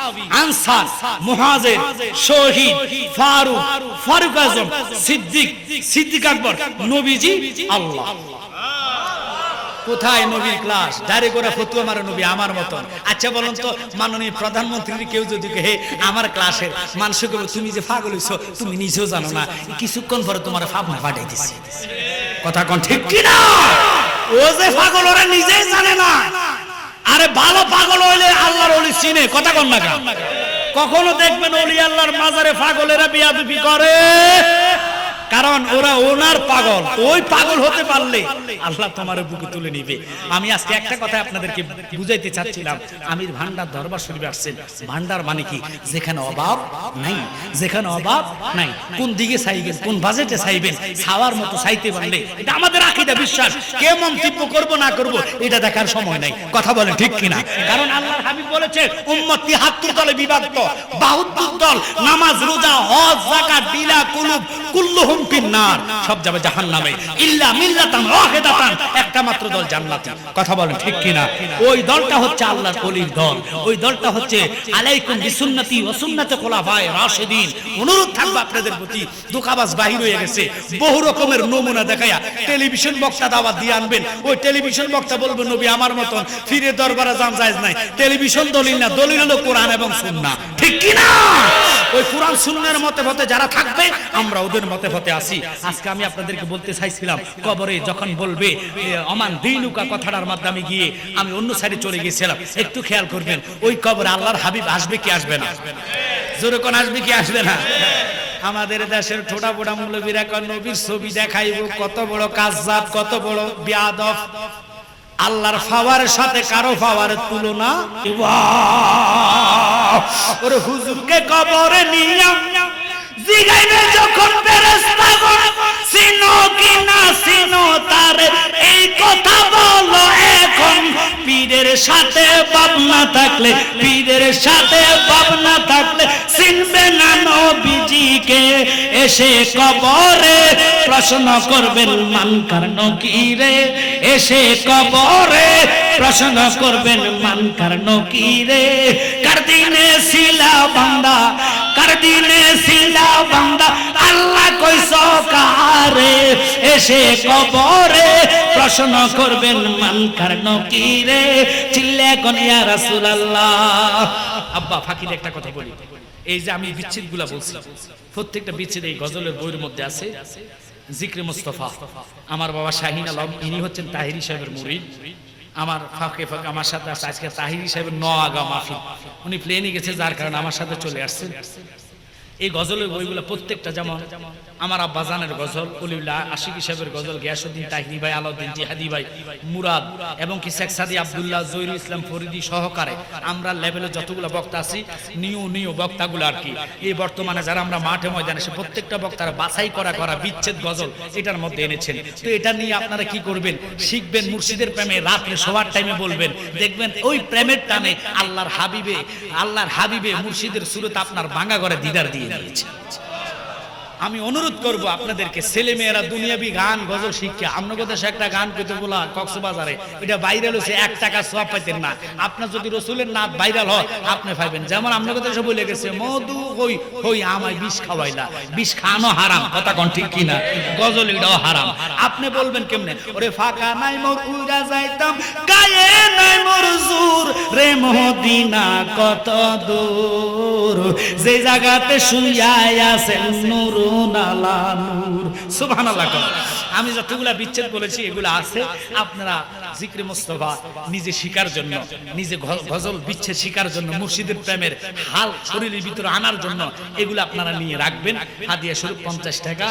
আনসার, মুহাজির, শহীদ, ফারুক, ফারুক আজম, সিদ্দিক, সিদ্দিক আকবর, নবীজি, আল্লাহ। কোথায় নবীর ক্লাস? ডাইরেক্ট করে ফতুয়া মারে নবী আমার মতন। আচ্ছা বলুন তো, মাননীয় প্রধানমন্ত্রীর কেউ যদি হে আমার ক্লাসের মানুষকে তুমি যে পাগল হইছো তুমি নিজেও জানো না, কিছুক্ষণ পরে তোমার ফাবনা পাঠাই দিচ্ছে। কথা কোন ঠিক কি না? ও যে পাগল ওরা নিজেই জানে না। আরে ভালো পাগল হইলে আল্লাহর ওলি চিনে। কথা কোন না? কখনো দেখবেন ওলি আল্লাহর মাজারে পাগলেরা বিয়াদবি করে, কারণ ওরা ওনার পাগল। ওই পাগল হতে পারলে আল্লাহ তোমার বুকে তুলে নিবে। আমি আজকে একটা কথা আপনাদেরকে বুঝাইতে চাচ্ছিলাম। আমির ভান্ডার দরবার শরীফে আসছেন। ভান্ডার মানে কি? যেখানে অভাব নাই, যেখানে অভাব নাই। কোন দিকে চাইবেন, কোন বাজেটে চাইবেন, ছাওয়ার মতো চাইতে পারলে এটা আমাদের আকীদা, বিশ্বাস। কে মন্তব্য করব না করব এটা দেখার সময় নাই। কথা বলেন ঠিক কিনা? কারণ আল্লাহর হাবিব বলেছে উম্মতি ৭০ দলে বিভক্ত, ৭২ দল। নামাজ, রোজা, হজ, যাকাত, বিলা কুলুব কুল্লুহুম ফিন্নার, সব যাবে জাহান্নামে, ইল্লা মিল্লাতান ওয়াহিদাতান, একটা মাত্র দল জান্নাতি। কথা বলেন ঠিক কিনা? ওই দলটা হচ্ছে আল্লাহর ওলির দল। ওই দলটা হচ্ছে আলাইকুম বিসুন্নতি ওয়া সুন্নাতি খুলাফায়ে রাশিদিন। অনুরোধ থাকবে আপনাদের প্রতি, দোকাবাজ বাহির হয়ে গেছে, বহু রকমের নমুনা দেখায়া টেলিভিশন বক্তা দাওয়াত দিয়ে আনবেন। ওই টেলিভিশন বক্তা বলবে নবী আমার মতন, ফিরে দরবারে যান জায়েজ নাই। টেলিভিশন দলিল না, দলিল হলো কোরআন এবং সুন্নাহ, ঠিক কিনা? ওই কোরআন সুন্নাহর মতে যারা থাকবে আমরা ওদের রসুলের মতে ফতে আসি। আজকে আমি আপনাদেরকে বলতে চাইছিলাম কবরে যখন বলবে অমান দিনুকা কথাটার মাধ্যমে গিয়ে আমি অন্য সাইডে চলে গিয়েছিলাম। একটু খেয়াল করবেন ওই কবরে আল্লাহর হাবিব আসবে কি আসবে না? জোরে কোন আসবে কি আসবে না? আমাদের দেশের ছোটা মোটা মৌলবীরা কয় নবীর ছবি দেখাইব, কত বড় কাজ্জাব, কত বড় বিয়াদব। আল্লাহর পাওয়ার সাথে কারো পাওয়ার তুলনা। ওরে হুজুরকে কবরে নিয়া জিগাইবে যখন ফেরেশতাগণ চিনো কি না চিনো তারে, এই কথা বলো এখন। পীরের সাথে বাপ না থাকলে, পীরের সাথে বাপ না থাকলে চিনবে না নবীজিকে। এসে কবরে প্রশ্ন করবেন মানকার নকিরে, এসে কবরে প্রশ্ন করবেন মানকার নকিরে। কার দিনে ছিলা বান্দা, কার দিনে ছিলা বান্দা, আল্লাহ কইছ কারে। এসে কবরে প্রশ্ন করবেন মানকার নকিরে। চিল্লে কোন ইয়া রাসূলুল্লাহ। আব্বা ফাকির একটা কথা বলি, এই যে আমি বিচ্ছেদ গুলা বলছি, প্রত্যেকটা বিচ্ছেদ এই গজলের বইয়ের মধ্যে আছে। জিক্রে মুস্তাফা, আমার বাবা শাহিন আলম, ইনি হচ্ছেন তাহিরি সাহেবের মুরিদ। আমার ফাঁকে ফাঁকে আমার সাথে আছে। আজকে তাহিরি সাহেবের নওয়াগা মাহফিল, উনি প্লেনে গেছে, যার কারণে আমার সাথে চলে আসছেন। এই গজলের বইগুলো প্রত্যেকটা, যেমন আমার আব্বাজানের গজল, অলিউল্লাহ আশিকি সাহেবের গজল, গিয়াসউদ্দিন তাহিরি ভাই, আলাউদ্দিন জিহাদি ভাই, মুরাদ এবং কি শেখ সাদি আব্দুল্লাহ, জহিরুল ইসলাম ফরিদি সহকারে আমরা লেভেলে যতগুলো বক্তা আছি, নিয় বক্তাগুলো আর কি, এই বর্তমানে যারা আমরা মাঠে ময়দানে, সে প্রত্যেকটা বক্তারা বাছাই করা বিচ্ছেদ গজল এটার মধ্যে এনেছেন। তো এটা নিয়ে আপনারা কি করবেন? শিখবেন মুর্শিদের প্রেমে, রাত্রে শোয়ার টাইমে বলবেন, দেখবেন ওই প্রেমের টানে আল্লাহর হাবিবে মুর্শিদের সুরত আপনার ভাঙা ঘরে দিদার দিয়ে দিয়েছে। আমি অনুরোধ করব আপনাদেরকে, ছেলে মেয়েরা দুনিয়াবি গান গজল শিক্ষা, আপনাদের দেশে একটা গান কইতে বলা কক্সবাজারে, এটা ভাইরাল হয়েছে, 1 টাকা সওয়াব পাইতেন না। আপনার যদি রসুলের নাত ভাইরাল হয় আপনি পাইবেন। যেমন আপনাদের দেশে বলে গেছে, মধু হই হই আমায় বিষ খাওয়াইলা, বিষ খানো হারাম, কথা কোন ঠিক কিনা? গজল এটাও হারাম। আপনি বলবেন কেমনে? ওরে ফাঁকা নাই মোর উড়া যাইতাম, গায়ে নাই মোর জোর, রে মদিনা কত দূর, যে জায়গাতে শুইয়া আছেন নূর সুবহানাল্লাহ। আমি যতগুলা বিচ্ছেদ বলেছি এগুলো আছে, আপনারা জিক্রে মুস্তাফা নিজে শিকার জন্য, নিজে গজল বিচ্ছেদ শিকার জন্য, মুর্শিদের প্রেমের হাল শরীরের ভিতরে আনার জন্য এগুলো আপনারা নিয়ে রাখবেন। হাদিয়া স্বরূপ 50 টাকা